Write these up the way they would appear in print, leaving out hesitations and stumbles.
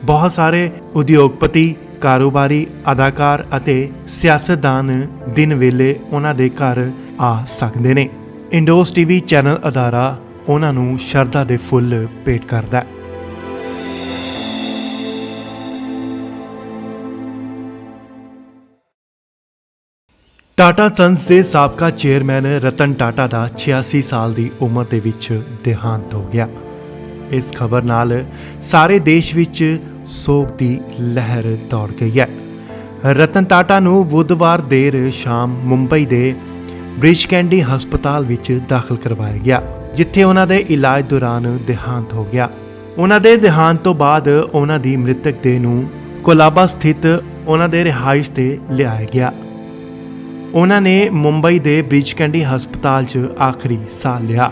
ਬਹੁਤ ਸਾਰੇ ਉਦਯੋਗਪਤੀ, ਕਾਰੋਬਾਰੀ, ਅਦਾਕਾਰ ਅਤੇ ਸਿਆਸਤਦਾਨ ਦਿਨ ਵੇਲੇ ਉਹਨਾਂ ਦੇ ਘਰ ਆ ਸਕਦੇ ਨੇ। ਇੰਡੋਸ ਟੀਵੀ ਚੈਨਲ ਅਦਾਰਾ ਉਹਨਾਂ ਨੂੰ ਸ਼ਰਧਾ ਦੇ ਫੁੱਲ ਭੇਟ ਕਰਦਾ ਹੈ। ਟਾਟਾ ਸੰਸ ਦੇ ਸਾਬਕਾ ਚੇਅਰਮੈਨ ਰਤਨ ਟਾਟਾ ਦਾ 86 ਸਾਲ ਦੀ ਉਮਰ ਦੇ ਵਿੱਚ ਦੇਹਾਂਤ ਹੋ ਗਿਆ। ਇਸ ਖਬਰ ਨਾਲ ਸਾਰੇ ਦੇਸ਼ ਵਿੱਚ ਸੋਗ ਦੀ ਲਹਿਰ ਦੌੜ ਗਈ ਹੈ। ਰਤਨ ਟਾਟਾ ਨੂੰ ਬੁੱਧਵਾਰ ਦੇਰ ਸ਼ਾਮ ਮੁੰਬਈ ਦੇ ਬ੍ਰਿਜ ਕੈਂਡੀ ਹਸਪਤਾਲ ਵਿੱਚ ਦਾਖਲ ਕਰਵਾਇਆ ਗਿਆ, ਜਿੱਥੇ ਉਹਨਾਂ ਦੇ ਇਲਾਜ ਦੌਰਾਨ ਦੇਹਾਂਤ ਹੋ ਗਿਆ। ਉਹਨਾਂ ਦੇ ਦੇਹਾਂਤ ਤੋਂ ਬਾਅਦ ਉਹਨਾਂ ਦੀ ਮ੍ਰਿਤਕ ਦੇਹ ਨੂੰ ਕੋਲਾਬਾ ਸਥਿਤ ਉਹਨਾਂ ਦੇ ਰਿਹਾਇਸ਼ ਤੇ ਲਿਆਇਆ ਗਿਆ। ਉਹਨਾਂ ਨੇ ਮੁੰਬਈ ਦੇ ਬ੍ਰਿਜ ਕੈਂਡੀ ਹਸਪਤਾਲ 'ਚ ਆਖਰੀ ਸਾਹ ਲਿਆ।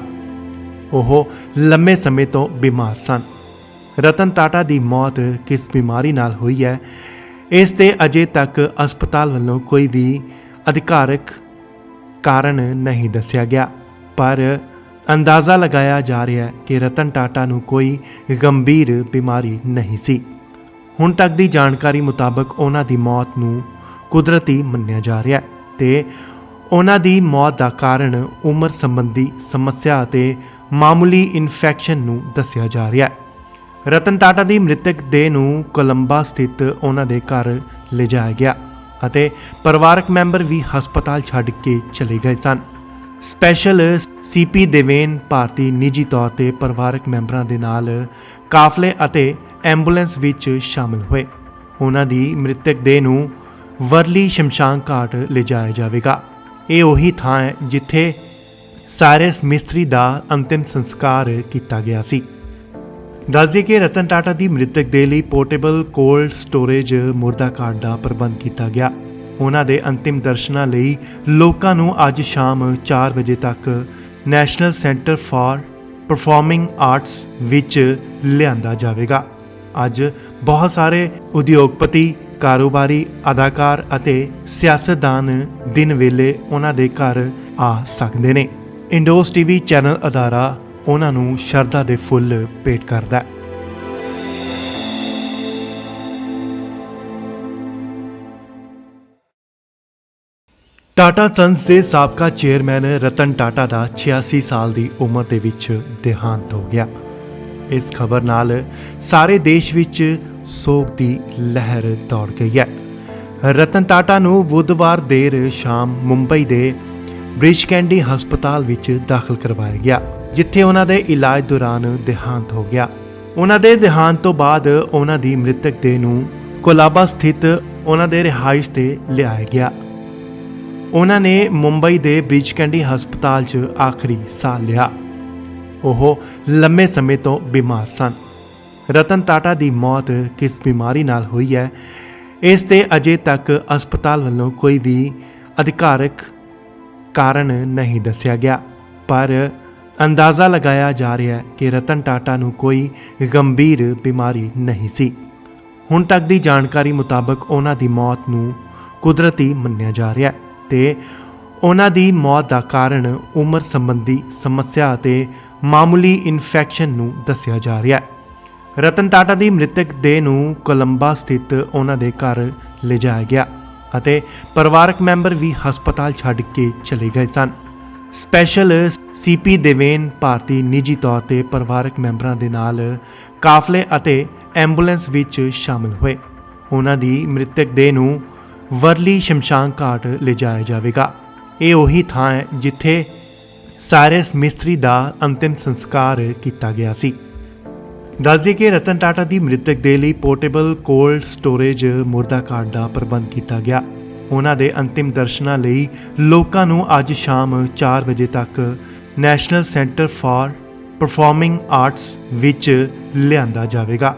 ਉਹ ਲੰਮੇ ਸਮੇਂ ਤੋਂ ਬਿਮਾਰ ਸਨ। ਰਤਨ ਟਾਟਾ ਦੀ ਮੌਤ ਕਿਸ ਬਿਮਾਰੀ ਨਾਲ ਹੋਈ ਹੈ, ਇਸ ਤੇ ਅਜੇ ਤੱਕ ਹਸਪਤਾਲ ਵੱਲੋਂ ਕੋਈ ਵੀ ਅਧਿਕਾਰਕ ਕਾਰਨ ਨਹੀਂ ਦੱਸਿਆ ਗਿਆ, ਪਰ ਅੰਦਾਜ਼ਾ ਲਗਾਇਆ ਜਾ ਰਿਹਾ ਹੈ ਕਿ ਰਤਨ ਟਾਟਾ ਨੂੰ ਕੋਈ ਗੰਭੀਰ ਬਿਮਾਰੀ ਨਹੀਂ ਸੀ। ਹੁਣ ਤੱਕ ਦੀ ਜਾਣਕਾਰੀ ਮੁਤਾਬਕ ਉਹਨਾਂ ਦੀ ਮੌਤ ਨੂੰ ਕੁਦਰਤੀ ਮੰਨਿਆ ਜਾ ਰਿਹਾ ਹੈ ਤੇ ਉਹਨਾਂ ਦੀ ਮੌਤ ਦਾ ਕਾਰਨ ਉਮਰ ਸੰਬੰਧੀ ਸਮੱਸਿਆ ਅਤੇ ਮਾਮੂਲੀ ਇਨਫੈਕਸ਼ਨ ਨੂੰ ਦੱਸਿਆ ਜਾ ਰਿਹਾ ਹੈ। ਰਤਨ ਟਾਟਾ ਦੀ ਮ੍ਰਿਤਕ ਦੇਹ ਨੂੰ ਕੋਲੰਬਾ ਸਥਿਤ ਉਹਨਾਂ ਦੇ ਘਰ ਲਿਜਾਇਆ ਗਿਆ ਅਤੇ ਪਰਿਵਾਰਕ ਮੈਂਬਰ ਵੀ ਹਸਪਤਾਲ ਛੱਡ ਕੇ ਚਲੇ ਗਏ ਸਨ। ਸਪੈਸ਼ਲ ਸੀਪੀ ਦੇਵੇਨ ਭਾਰਤੀ ਨਿੱਜੀ ਤੌਰ ਤੇ ਪਰਿਵਾਰਕ ਮੈਂਬਰਾਂ ਦੇ ਨਾਲ ਕਾਫਲੇ ਅਤੇ ਐਂਬੂਲੈਂਸ ਵਿੱਚ ਸ਼ਾਮਲ ਹੋਏ। ਉਹਨਾਂ ਦੀ ਮ੍ਰਿਤਕ ਦੇਹ ਨੂੰ ਵਰਲੀ ਸ਼ਮਸ਼ਾਨ ਘਾਟ ਲਿਜਾਇਆ ਜਾਵੇਗਾ। ਇਹ ਉਹੀ ਥਾਂ ਹੈ ਜਿੱਥੇ ਸਾਇਰਸ ਮਿਸਤਰੀ ਦਾ ਅੰਤਿਮ ਸੰਸਕਾਰ ਕੀਤਾ ਗਿਆ ਸੀ। ਦੱਸ ਦਈਏ ਕਿ ਰਤਨ ਟਾਟਾ ਦੀ ਮ੍ਰਿਤਕ ਦੇਹ ਲਈ ਪੋਰਟੇਬਲ ਕੋਲਡ ਸਟੋਰੇਜ ਮੁਰਦਾ ਘਾਟ ਦਾ ਪ੍ਰਬੰਧ ਕੀਤਾ ਗਿਆ। ਉਹਨਾਂ ਦੇ ਅੰਤਿਮ ਦਰਸ਼ਨਾਂ ਲਈ ਲੋਕਾਂ ਨੂੰ ਅੱਜ ਸ਼ਾਮ 4 ਵਜੇ ਤੱਕ national centre for performing arts ਵਿੱਚ ਲਿਆਂਦਾ ਜਾਵੇਗਾ। ਅੱਜ ਬਹੁਤ ਸਾਰੇ ਉਦਯੋਗਪਤੀ, ਕਾਰੋਬਾਰੀ, ਅਦਾਕਾਰ ਅਤੇ ਸਿਆਸਤਦਾਨ ਦਿਨ ਵੇਲੇ ਉਹਨਾਂ ਦੇ ਘਰ ਆ ਸਕਦੇ ਨੇ। ਇੰਡੋਸ ਟੀਵੀ ਚੈਨਲ ਅਦਾਰਾ ਉਹਨਾਂ ਨੂੰ ਸ਼ਰਧਾ ਦੇ ਫੁੱਲ ਭੇਟ ਕਰਦਾ ਹੈ। ਟਾਟਾ ਸੰਸ ਦੇ ਸਾਬਕਾ ਚੇਅਰਮੈਨ ਰਤਨ ਟਾਟਾ ਦਾ 86 ਸਾਲ ਦੀ ਉਮਰ ਦੇ ਵਿੱਚ ਦੇਹਾਂਤ ਹੋ ਗਿਆ। ਇਸ ਖਬਰ ਨਾਲ ਸਾਰੇ ਦੇਸ਼ ਵਿੱਚ ਸੋਗ ਦੀ ਲਹਿਰ ਦੌੜ ਗਈ ਹੈ। ਰਤਨ ਟਾਟਾ ਨੂੰ ਬੁੱਧਵਾਰ ਦੇਰ ਸ਼ਾਮ ਮੁੰਬਈ ਦੇ ਬ੍ਰਿਜ ਕੈਂਡੀ ਹਸਪਤਾਲ ਵਿੱਚ ਦਾਖਲ ਕਰਵਾਇਆ ਗਿਆ, ਜਿੱਥੇ ਉਹਨਾਂ ਦੇ ਇਲਾਜ ਦੌਰਾਨ ਦੇਹਾਂਤ ਹੋ ਗਿਆ। ਉਹਨਾਂ ਦੇ ਦੇਹਾਂਤ ਤੋਂ ਬਾਅਦ ਉਹਨਾਂ ਦੀ ਮ੍ਰਿਤਕ ਦੇਹ ਨੂੰ ਕੋਲਾਬਾ ਸਥਿਤ ਉਹਨਾਂ ਦੇ ਰਿਹਾਇਸ਼ ਤੇ ਲਿਆਇਆ ਗਿਆ। ਉਹਨਾਂ ਨੇ ਮੁੰਬਈ ਦੇ ਬ੍ਰਿਜ ਕੈਂਡੀ ਹਸਪਤਾਲ 'ਚ ਆਖਰੀ ਸਾਹ ਲਿਆ। ਉਹ ਲੰਮੇ ਸਮੇਂ ਤੋਂ ਬਿਮਾਰ ਸਨ। ਰਤਨ ਟਾਟਾ ਦੀ ਮੌਤ ਕਿਸ ਬਿਮਾਰੀ ਨਾਲ ਹੋਈ ਹੈ, ਇਸ ਤੇ ਅਜੇ ਤੱਕ ਹਸਪਤਾਲ ਵੱਲੋਂ ਕੋਈ ਵੀ ਅਧਿਕਾਰਕ ਕਾਰਨ ਨਹੀਂ ਦੱਸਿਆ ਗਿਆ, ਪਰ ਅੰਦਾਜ਼ਾ ਲਗਾਇਆ ਜਾ ਰਿਹਾ ਹੈ ਕਿ ਰਤਨ ਟਾਟਾ ਨੂੰ ਕੋਈ ਗੰਭੀਰ ਬਿਮਾਰੀ ਨਹੀਂ ਸੀ। ਹੁਣ ਤੱਕ ਦੀ ਜਾਣਕਾਰੀ ਮੁਤਾਬਕ ਉਹਨਾਂ ਦੀ ਮੌਤ ਨੂੰ ਕੁਦਰਤੀ ਮੰਨਿਆ ਜਾ ਰਿਹਾ ਹੈ ਤੇ ਉਹਨਾਂ ਦੀ ਮੌਤ ਦਾ ਕਾਰਨ ਉਮਰ ਸੰਬੰਧੀ ਸਮੱਸਿਆ ਅਤੇ ਮਾਮੂਲੀ ਇਨਫੈਕਸ਼ਨ ਨੂੰ ਦੱਸਿਆ ਜਾ ਰਿਹਾ ਹੈ। ਰਤਨ ਟਾਟਾ ਦੀ ਮ੍ਰਿਤਕ ਦੇਹ ਨੂੰ ਕੋਲੰਬਾ ਸਥਿਤ ਉਹਨਾਂ ਦੇ ਘਰ ਲਿਜਾਇਆ ਗਿਆ ਅਤੇ ਪਰਿਵਾਰਕ ਮੈਂਬਰ ਵੀ ਹਸਪਤਾਲ ਛੱਡ ਕੇ ਚਲੇ ਗਏ ਸਨ। ਸਪੈਸ਼ਲ ਸੀਪੀ ਦੇਵੇਨ ਭਾਰਤੀ ਨਿੱਜੀ ਤੌਰ ਤੇ ਪਰਿਵਾਰਕ ਮੈਂਬਰਾਂ ਦੇ ਨਾਲ ਕਾਫਲੇ ਅਤੇ ਐਂਬੂਲੈਂਸ ਵਿੱਚ ਸ਼ਾਮਲ ਹੋਏ। ਉਹਨਾਂ ਦੀ ਮ੍ਰਿਤਕ ਦੇਹ ਨੂੰ ਵਰਲੀ ਸ਼ਮਸ਼ਾਨ ਘਾਟ ਲਿਜਾਇਆ ਜਾਵੇਗਾ। ਇਹ ਉਹੀ ਥਾਂ ਹੈ ਜਿੱਥੇ ਸਾਇਰਸ ਮਿਸਤਰੀ ਦਾ ਅੰਤਿਮ ਸੰਸਕਾਰ ਕੀਤਾ ਗਿਆ ਸੀ। ਦੱਸ ਦਈਏ ਕਿ ਰਤਨ ਟਾਟਾ ਦੀ ਮ੍ਰਿਤਕ ਦੇਹ ਲਈ ਪੋਰਟੇਬਲ ਕੋਲਡ ਸਟੋਰੇਜ ਮੁਰਦਾ ਘਾਟ ਦਾ ਪ੍ਰਬੰਧ ਕੀਤਾ ਗਿਆ। ਉਹਨਾਂ ਦੇ ਅੰਤਿਮ ਦਰਸ਼ਨਾਂ ਲਈ ਲੋਕਾਂ ਨੂੰ ਅੱਜ ਸ਼ਾਮ 4 ਵਜੇ ਤੱਕ national centre for performing arts ਵਿੱਚ ਲਿਆਂਦਾ ਜਾਵੇਗਾ।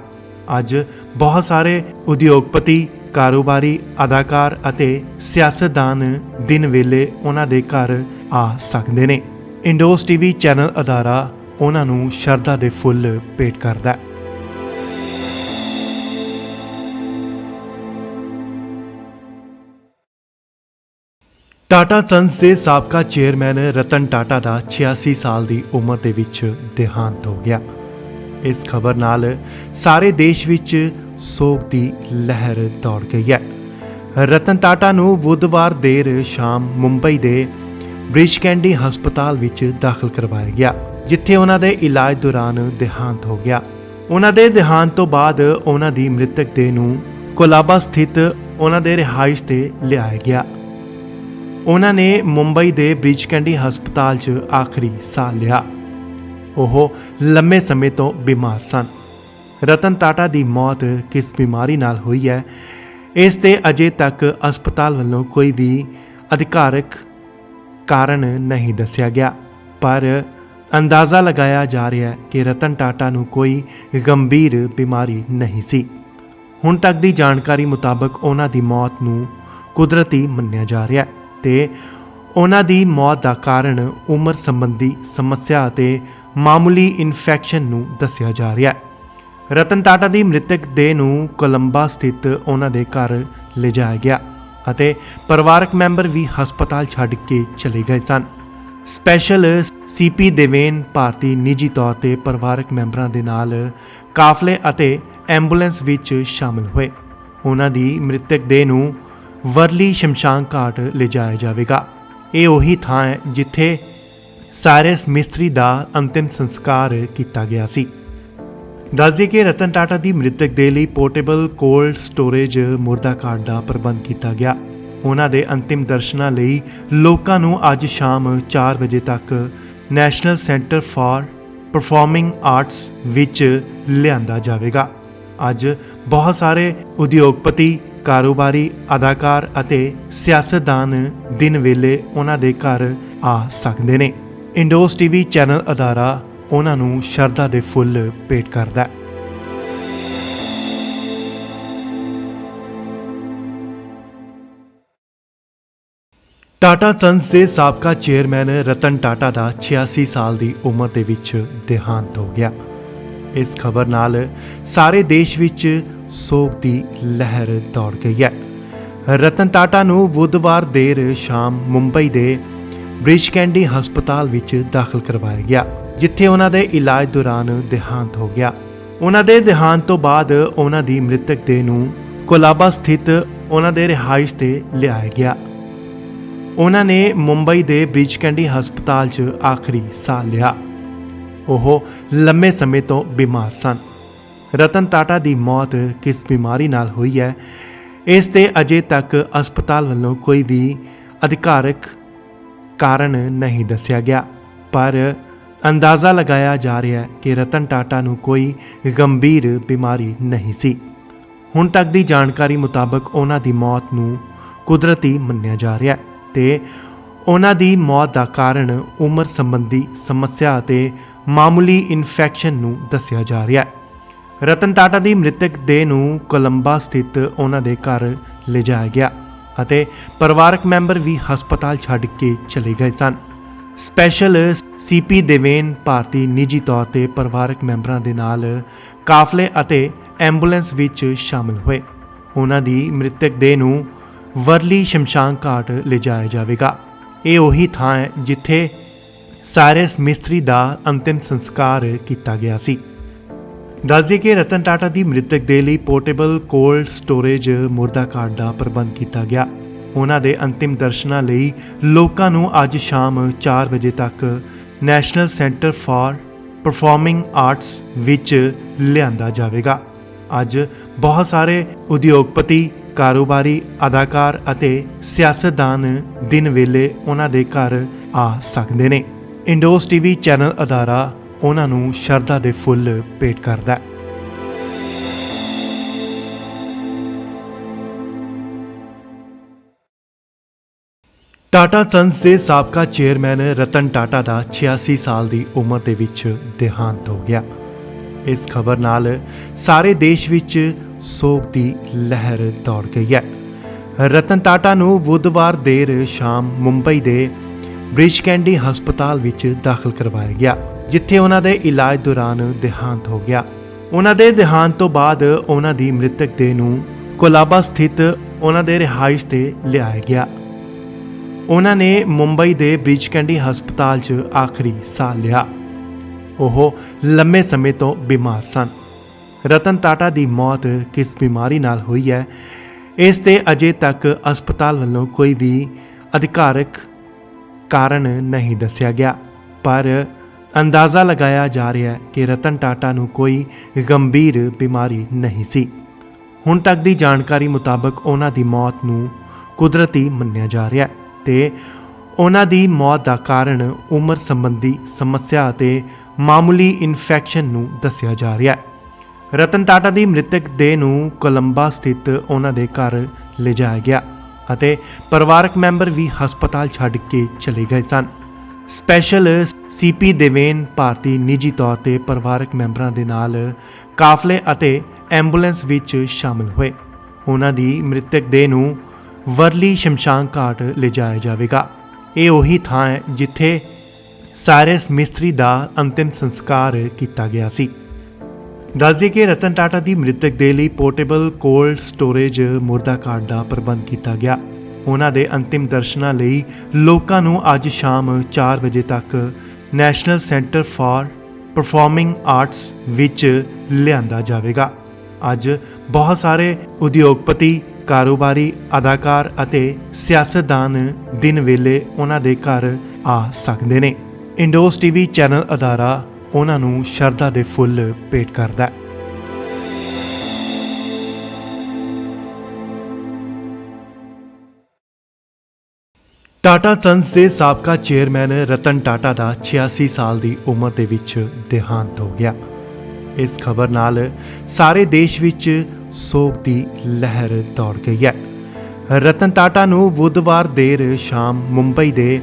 ਅੱਜ ਬਹੁਤ ਸਾਰੇ ਉਦਯੋਗਪਤੀ, ਕਾਰੋਬਾਰੀ, ਅਦਾਕਾਰ ਅਤੇ ਸਿਆਸਤਦਾਨ ਦਿਨ ਵੇਲੇ ਉਹਨਾਂ ਦੇ ਘਰ ਆ ਸਕਦੇ ਨੇ। ਇੰਡੋਸ ਟੀਵੀ ਚੈਨਲ ਅਦਾਰਾ ਉਹਨਾਂ ਨੂੰ ਸ਼ਰਧਾ ਦੇ ਫੁੱਲ ਭੇਟ ਕਰਦਾ ਹੈ। ਟਾਟਾ ਸੰਸ ਦੇ ਸਾਬਕਾ ਚੇਅਰਮੈਨ ਰਤਨ ਟਾਟਾ ਦਾ 86 ਸਾਲ ਦੀ ਉਮਰ ਦੇ ਵਿੱਚ ਦੇਹਾਂਤ ਹੋ ਗਿਆ। ਇਸ ਖਬਰ ਨਾਲ ਸਾਰੇ ਦੇਸ਼ ਵਿੱਚ ਸੋਗ ਦੀ ਲਹਿਰ ਦੌੜ ਗਈ ਹੈ। ਰਤਨ ਟਾਟਾ ਨੂੰ ਬੁੱਧਵਾਰ ਦੇਰ ਸ਼ਾਮ ਮੁੰਬਈ ਦੇ ਬ੍ਰਿਜ ਕੈਂਡੀ ਹਸਪਤਾਲ ਵਿੱਚ ਦਾਖਲ ਕਰਵਾਇਆ ਗਿਆ, ਜਿੱਥੇ ਉਹਨਾਂ ਦੇ ਇਲਾਜ ਦੌਰਾਨ ਦੇਹਾਂਤ ਹੋ ਗਿਆ। ਉਹਨਾਂ ਦੇ ਦੇਹਾਂਤ ਤੋਂ ਬਾਅਦ ਉਹਨਾਂ ਦੀ ਮ੍ਰਿਤਕ ਦੇਹ ਨੂੰ ਕੋਲਾਬਾ ਸਥਿਤ ਉਹਨਾਂ ਦੇ ਰਿਹਾਇਸ਼ ਤੇ ਲਿਆਇਆ ਗਿਆ। ਉਹਨਾਂ ਨੇ ਮੁੰਬਈ ਦੇ ਬ੍ਰਿਜ ਕੈਂਡੀ ਹਸਪਤਾਲ 'ਚ ਆਖਰੀ ਸਾਹ ਲਿਆ। ਉਹ ਲੰਮੇ ਸਮੇਂ ਤੋਂ ਬਿਮਾਰ ਸਨ। ਰਤਨ ਟਾਟਾ ਦੀ ਮੌਤ ਕਿਸ ਬਿਮਾਰੀ ਨਾਲ ਹੋਈ ਹੈ, ਇਸ ਤੇ ਅਜੇ ਤੱਕ ਹਸਪਤਾਲ ਵੱਲੋਂ ਕੋਈ ਵੀ ਅਧਿਕਾਰਕ ਕਾਰਨ ਨਹੀਂ ਦੱਸਿਆ ਗਿਆ, ਪਰ ਅੰਦਾਜ਼ਾ ਲਗਾਇਆ ਜਾ ਰਿਹਾ ਹੈ ਕਿ ਰਤਨ ਟਾਟਾ ਨੂੰ ਕੋਈ ਗੰਭੀਰ ਬਿਮਾਰੀ ਨਹੀਂ ਸੀ। ਹੁਣ ਤੱਕ ਦੀ ਜਾਣਕਾਰੀ ਮੁਤਾਬਕ ਉਹਨਾਂ ਦੀ ਮੌਤ ਨੂੰ ਕੁਦਰਤੀ ਮੰਨਿਆ ਜਾ ਰਿਹਾ ਹੈ ਤੇ ਉਹਨਾਂ ਦੀ ਮੌਤ ਦਾ ਕਾਰਨ ਉਮਰ ਸੰਬੰਧੀ ਸਮੱਸਿਆ ਅਤੇ ਮਾਮੂਲੀ ਇਨਫੈਕਸ਼ਨ ਨੂੰ ਦੱਸਿਆ ਜਾ ਰਿਹਾ ਹੈ। ਰਤਨ ਟਾਟਾ ਦੀ ਮ੍ਰਿਤਕ ਦੇਹ ਨੂੰ ਕੋਲੰਬਾ ਸਥਿਤ ਉਹਨਾਂ ਦੇ ਘਰ ਲਿਜਾਇਆ ਗਿਆ ਅਤੇ ਪਰਿਵਾਰਕ ਮੈਂਬਰ ਵੀ ਹਸਪਤਾਲ ਛੱਡ ਕੇ ਚਲੇ ਗਏ ਸਨ। ਸਪੈਸ਼ਲ ਸੀਪੀ ਦੇਵੇਨ ਭਾਰਤੀ ਨਿੱਜੀ ਤੌਰ ਤੇ ਪਰਿਵਾਰਕ ਮੈਂਬਰਾਂ ਦੇ ਨਾਲ ਕਾਫਲੇ ਅਤੇ ਐਂਬੂਲੈਂਸ ਵਿੱਚ ਸ਼ਾਮਲ ਹੋਏ। ਉਹਨਾਂ ਦੀ ਮ੍ਰਿਤਕ ਦੇਹ ਨੂੰ ਵਰਲੀ ਸ਼ਮਸ਼ਾਨ ਘਾਟ ਲਿਜਾਇਆ ਜਾਵੇਗਾ। ਇਹ ਉਹੀ ਥਾਂ ਹੈ ਜਿੱਥੇ ਸਾਇਰਸ ਮਿਸਤਰੀ ਦਾ ਅੰਤਿਮ ਸੰਸਕਾਰ ਕੀਤਾ ਗਿਆ ਸੀ। ਦੱਸਦੇ ਕਿ ਰਤਨ ਟਾਟਾ ਦੀ ਮ੍ਰਿਤਕ ਦੇਹ ਲਈ ਪੋਰਟੇਬਲ ਕੋਲਡ ਸਟੋਰੇਜ ਮੁਰਦਾ ਘਾਟ ਦਾ ਪ੍ਰਬੰਧ ਕੀਤਾ ਗਿਆ। ਉਹਨਾਂ ਦੇ ਅੰਤਿਮ ਦਰਸ਼ਨਾਂ ਲਈ ਲੋਕਾਂ ਨੂੰ ਅੱਜ ਸ਼ਾਮ 4 ਵਜੇ ਤੱਕ national centre for performing arts ਵਿੱਚ ਲਿਆਂਦਾ ਜਾਵੇਗਾ। ਅੱਜ ਬਹੁਤ ਸਾਰੇ ਉਦਯੋਗਪਤੀ, ਕਾਰੋਬਾਰੀ, ਅਦਾਕਾਰ ਅਤੇ ਸਿਆਸਤਦਾਨ ਦਿਨ ਵੇਲੇ ਉਹਨਾਂ ਦੇ ਘਰ ਆ ਸਕਦੇ ਨੇ। ਇੰਡੋਸ ਟੀਵੀ ਚੈਨਲ ਅਦਾਰਾ ਉਹਨਾਂ ਨੂੰ ਸ਼ਰਧਾ ਦੇ ਫੁੱਲ ਭੇਟ ਕਰਦਾ ਹੈ। ਟਾਟਾ ਸੰਸ ਦੇ ਸਾਬਕਾ ਚੇਅਰਮੈਨ ਰਤਨ ਟਾਟਾ ਦਾ 86 ਸਾਲ ਦੀ ਉਮਰ ਦੇ ਵਿੱਚ ਦੇਹਾਂਤ ਹੋ ਗਿਆ। ਇਸ ਖਬਰ ਨਾਲ ਸਾਰੇ ਦੇਸ਼ ਵਿੱਚ ਸੋਗ ਦੀ ਲਹਿਰ ਦੌੜ ਗਈ ਹੈ। ਰਤਨ ਟਾਟਾ ਨੂੰ ਬੁੱਧਵਾਰ ਦੇਰ ਸ਼ਾਮ ਮੁੰਬਈ ਦੇ ਬ੍ਰਿਜ ਕੈਂਡੀ ਹਸਪਤਾਲ ਵਿੱਚ ਦਾਖਲ ਕਰਵਾਇਆ ਗਿਆ, ਜਿੱਥੇ ਉਹਨਾਂ ਦੇ ਇਲਾਜ ਦੌਰਾਨ ਦੇਹਾਂਤ ਹੋ ਗਿਆ। ਉਹਨਾਂ ਦੇ ਦੇਹਾਂਤ ਤੋਂ ਬਾਅਦ ਉਹਨਾਂ ਦੀ ਮ੍ਰਿਤਕ ਦੇਹ ਨੂੰ ਕੋਲਾਬਾ ਸਥਿਤ ਉਹਨਾਂ ਦੇ ਰਿਹਾਇਸ਼ ਤੇ ਲਿਆਇਆ ਗਿਆ। ਉਹਨਾਂ ਨੇ ਮੁੰਬਈ ਦੇ ਬ੍ਰਿਜ ਕੈਂਡੀ ਹਸਪਤਾਲ 'ਚ ਆਖਰੀ ਸਾਹ ਲਿਆ। ਉਹ ਲੰਮੇ ਸਮੇਂ ਤੋਂ ਬਿਮਾਰ ਸਨ। ਰਤਨ ਟਾਟਾ ਦੀ ਮੌਤ ਕਿਸ ਬਿਮਾਰੀ ਨਾਲ ਹੋਈ ਹੈ, ਇਸ ਤੇ ਅਜੇ ਤੱਕ ਹਸਪਤਾਲ ਵੱਲੋਂ ਕੋਈ ਵੀ ਅਧਿਕਾਰਕ ਕਾਰਨ ਨਹੀਂ ਦੱਸਿਆ ਗਿਆ, ਪਰ ਅੰਦਾਜ਼ਾ ਲਗਾਇਆ ਜਾ ਰਿਹਾ ਹੈ ਕਿ ਰਤਨ ਟਾਟਾ ਨੂੰ ਕੋਈ ਗੰਭੀਰ ਬਿਮਾਰੀ ਨਹੀਂ ਸੀ। ਹੁਣ ਤੱਕ ਦੀ ਜਾਣਕਾਰੀ ਮੁਤਾਬਕ ਉਹਨਾਂ ਦੀ ਮੌਤ ਨੂੰ ਕੁਦਰਤੀ ਮੰਨਿਆ ਜਾ ਰਿਹਾ ਹੈ ਤੇ ਉਹਨਾਂ ਦੀ ਮੌਤ ਦਾ ਕਾਰਨ ਉਮਰ ਸੰਬੰਧੀ ਸਮੱਸਿਆ ਅਤੇ ਮਾਮੂਲੀ ਇਨਫੈਕਸ਼ਨ ਨੂੰ ਦੱਸਿਆ ਜਾ ਰਿਹਾ ਹੈ। ਰਤਨ ਟਾਟਾ ਦੀ ਮ੍ਰਿਤਕ ਦੇਹ ਨੂੰ ਕੋਲੰਬਾ ਸਥਿਤ ਉਹਨਾਂ ਦੇ ਘਰ ਲਿਜਾਇਆ ਗਿਆ ਅਤੇ ਪਰਿਵਾਰਕ ਮੈਂਬਰ ਵੀ ਹਸਪਤਾਲ ਛੱਡ ਕੇ ਚਲੇ ਗਏ ਸਨ। ਸਪੈਸ਼ਲ ਸੀਪੀ ਦੇਵੇਨ ਭਾਰਤੀ ਨਿੱਜੀ ਤੌਰ ਤੇ ਪਰਿਵਾਰਕ ਮੈਂਬਰਾਂ ਦੇ ਨਾਲ ਕਾਫਲੇ ਅਤੇ ਐਂਬੂਲੈਂਸ ਵਿੱਚ ਸ਼ਾਮਲ ਹੋਏ। ਉਹਨਾਂ ਦੀ ਮ੍ਰਿਤਕ ਦੇਹ ਨੂੰ ਵਰਲੀ ਸ਼ਮਸ਼ਾਨ ਘਾਟ ਲਿਜਾਇਆ ਜਾਵੇਗਾ। ਇਹ ਉਹੀ ਥਾਂ ਹੈ ਜਿੱਥੇ ਸਾਇਰਸ ਮਿਸਤਰੀ ਦਾ ਅੰਤਿਮ ਸੰਸਕਾਰ ਕੀਤਾ ਗਿਆ ਸੀ। ਦੱਸਦੇ ਕਿ ਰਤਨ ਟਾਟਾ ਦੀ ਮ੍ਰਿਤਕ ਦੇਹ ਲਈ ਪੋਰਟੇਬਲ ਕੋਲਡ ਸਟੋਰੇਜ ਮੁਰਦਾ ਘਾਟ ਦਾ ਪ੍ਰਬੰਧ ਕੀਤਾ ਗਿਆ। ਉਹਨਾਂ ਦੇ ਅੰਤਿਮ ਦਰਸ਼ਨਾਂ ਲਈ ਲੋਕਾਂ ਨੂੰ ਅੱਜ ਸ਼ਾਮ 4 ਵਜੇ ਤੱਕ national centre for performing arts ਵਿੱਚ ਲਿਆਂਦਾ ਜਾਵੇਗਾ। ਅੱਜ ਬਹੁਤ ਸਾਰੇ ਉਦਯੋਗਪਤੀ, ਕਾਰੋਬਾਰੀ, ਅਦਾਕਾਰ ਅਤੇ ਸਿਆਸਤਦਾਨ ਦਿਨ ਵੇਲੇ ਉਹਨਾਂ ਦੇ ਘਰ ਆ ਸਕਦੇ ਨੇ। ਇੰਡੋਸ ਟੀਵੀ ਚੈਨਲ ਅਦਾਰਾ ਉਹਨਾਂ ਨੂੰ ਸ਼ਰਧਾ ਦੇ ਫੁੱਲ ਭੇਟ ਕਰਦਾ ਹੈ। ਟਾਟਾ ਸੰਸ ਦੇ ਸਾਬਕਾ ਚੇਅਰਮੈਨ ਰਤਨ ਟਾਟਾ ਦਾ 86 ਸਾਲ ਦੀ ਉਮਰ ਦੇ ਵਿੱਚ ਦੇਹਾਂਤ ਹੋ ਗਿਆ। ਇਸ ਖਬਰ ਨਾਲ ਸਾਰੇ ਦੇਸ਼ ਵਿੱਚ ਸੋਗ ਦੀ ਲਹਿਰ ਦੌੜ ਗਈ ਹੈ। ਰਤਨ ਟਾਟਾ ਨੂੰ ਬੁੱਧਵਾਰ ਦੇਰ ਸ਼ਾਮ ਮੁੰਬਈ ਦੇ ਬ੍ਰਿਜ ਕੈਂਡੀ ਹਸਪਤਾਲ ਵਿੱਚ ਦਾਖਲ ਕਰਵਾਇਆ ਗਿਆ, ਜਿੱਥੇ ਉਹਨਾਂ ਦੇ ਇਲਾਜ ਦੌਰਾਨ ਦੇਹਾਂਤ ਹੋ ਗਿਆ। ਉਹਨਾਂ ਦੇ ਦੇਹਾਂਤ ਤੋਂ ਬਾਅਦ ਉਹਨਾਂ ਦੀ ਮ੍ਰਿਤਕ ਦੇਹ ਨੂੰ ਕੋਲਾਬਾ ਸਥਿਤ ਉਹਨਾਂ ਦੇ ਰਿਹਾਇਸ਼ ਤੇ ਲਿਆਇਆ ਗਿਆ। ਉਹਨਾਂ ਨੇ ਮੁੰਬਈ ਦੇ ਬ੍ਰਿਜ ਕੈਂਡੀ ਹਸਪਤਾਲ 'ਚ ਆਖਰੀ ਸਾਹ ਲਿਆ। ਉਹ ਲੰਮੇ ਸਮੇਂ ਤੋਂ ਬਿਮਾਰ ਸਨ। ਰਤਨ ਟਾਟਾ ਦੀ ਮੌਤ ਕਿਸ ਬਿਮਾਰੀ ਨਾਲ ਹੋਈ ਹੈ, ਇਸ ਤੇ ਅਜੇ ਤੱਕ ਹਸਪਤਾਲ ਵੱਲੋਂ ਕੋਈ ਵੀ ਅਧਿਕਾਰਕ ਕਾਰਨ ਨਹੀਂ ਦੱਸਿਆ ਗਿਆ, ਪਰ ਅੰਦਾਜ਼ਾ ਲਗਾਇਆ ਜਾ ਰਿਹਾ ਹੈ ਕਿ ਰਤਨ ਟਾਟਾ ਨੂੰ ਕੋਈ ਗੰਭੀਰ ਬਿਮਾਰੀ ਨਹੀਂ ਸੀ। ਹੁਣ ਤੱਕ ਦੀ ਜਾਣਕਾਰੀ ਮੁਤਾਬਕ ਉਹਨਾਂ ਦੀ ਮੌਤ ਨੂੰ ਕੁਦਰਤੀ ਮੰਨਿਆ ਜਾ ਰਿਹਾ ਹੈ ਤੇ ਉਹਨਾਂ ਦੀ ਮੌਤ ਦਾ ਕਾਰਨ ਉਮਰ ਸੰਬੰਧੀ ਸਮੱਸਿਆ ਅਤੇ ਮਾਮੂਲੀ ਇਨਫੈਕਸ਼ਨ ਨੂੰ ਦੱਸਿਆ ਜਾ ਰਿਹਾ ਹੈ। ਰਤਨ ਟਾਟਾ ਦੀ ਮ੍ਰਿਤਕ ਦੇਹ ਨੂੰ ਕੋਲੰਬਾ ਸਥਿਤ ਉਹਨਾਂ ਦੇ ਘਰ ਲਿਜਾਇਆ ਗਿਆ ਅਤੇ ਪਰਿਵਾਰਕ ਮੈਂਬਰ ਵੀ ਹਸਪਤਾਲ ਛੱਡ ਕੇ ਚਲੇ ਗਏ ਸਨ। ਸਪੈਸ਼ਲ ਸੀਪੀ ਦੇਵੇਨ ਭਾਰਤੀ ਨਿੱਜੀ ਤੌਰ ਤੇ ਪਰਿਵਾਰਕ ਮੈਂਬਰਾਂ ਦੇ ਨਾਲ ਕਾਫਲੇ ਅਤੇ ਐਂਬੂਲੈਂਸ ਵਿੱਚ ਸ਼ਾਮਲ ਹੋਏ। ਉਹਨਾਂ ਦੀ ਮ੍ਰਿਤਕ ਦੇਹ ਨੂੰ ਵਰਲੀ ਸ਼ਮਸ਼ਾਨ ਘਾਟ ਲਿਜਾਇਆ ਜਾਵੇਗਾ। ਇਹ ਉਹੀ ਥਾਂ ਹੈ ਜਿੱਥੇ ਸਾਇਰਸ ਮਿਸਤਰੀ ਦਾ ਅੰਤਿਮ ਸੰਸਕਾਰ ਕੀਤਾ ਗਿਆ ਸੀ। ਦੱਸ ਦਈਏ ਕਿ ਰਤਨ ਟਾਟਾ ਦੀ ਮ੍ਰਿਤਕ ਦੇਹ ਲਈ ਪੋਰਟੇਬਲ ਕੋਲਡ ਸਟੋਰੇਜ ਮੁਰਦਾ ਘਾਟ ਦਾ ਪ੍ਰਬੰਧ ਕੀਤਾ ਗਿਆ। ਉਹਨਾਂ ਦੇ ਅੰਤਿਮ ਦਰਸ਼ਨਾਂ ਲਈ ਲੋਕਾਂ ਨੂੰ ਅੱਜ ਸ਼ਾਮ 4 ਵਜੇ ਤੱਕ national centre for performing arts ਵਿੱਚ ਲਿਆਂਦਾ ਜਾਵੇਗਾ। ਅੱਜ ਬਹੁਤ ਸਾਰੇ ਉਦਯੋਗਪਤੀ, ਕਾਰੋਬਾਰੀ, ਅਦਾਕਾਰ ਅਤੇ ਸਿਆਸਤਦਾਨ ਦਿਨ ਵੇਲੇ ਉਹਨਾਂ ਦੇ ਘਰ ਆ ਸਕਦੇ ਨੇ। ਇੰਡੋਸ ਟੀਵੀ ਚੈਨਲ ਅਦਾਰਾ ਉਹਨਾਂ ਨੂੰ ਸ਼ਰਧਾ ਦੇ ਫੁੱਲ ਭੇਟ ਕਰਦਾ ਹੈ। ਟਾਟਾ ਸੰਸ ਦੇ ਸਾਬਕਾ ਚੇਅਰਮੈਨ ਰਤਨ ਟਾਟਾ ਦਾ 86 ਸਾਲ ਦੀ ਉਮਰ ਦੇ ਵਿੱਚ ਦੇਹਾਂਤ ਹੋ ਗਿਆ। ਇਸ ਖਬਰ ਨਾਲ ਸਾਰੇ ਦੇਸ਼ ਵਿੱਚ ਸੋਗ ਦੀ ਲਹਿਰ ਦੌੜ ਗਈ ਹੈ। ਰਤਨ ਟਾਟਾ ਨੂੰ ਬੁੱਧਵਾਰ ਦੇਰ ਸ਼ਾਮ ਮੁੰਬਈ ਦੇ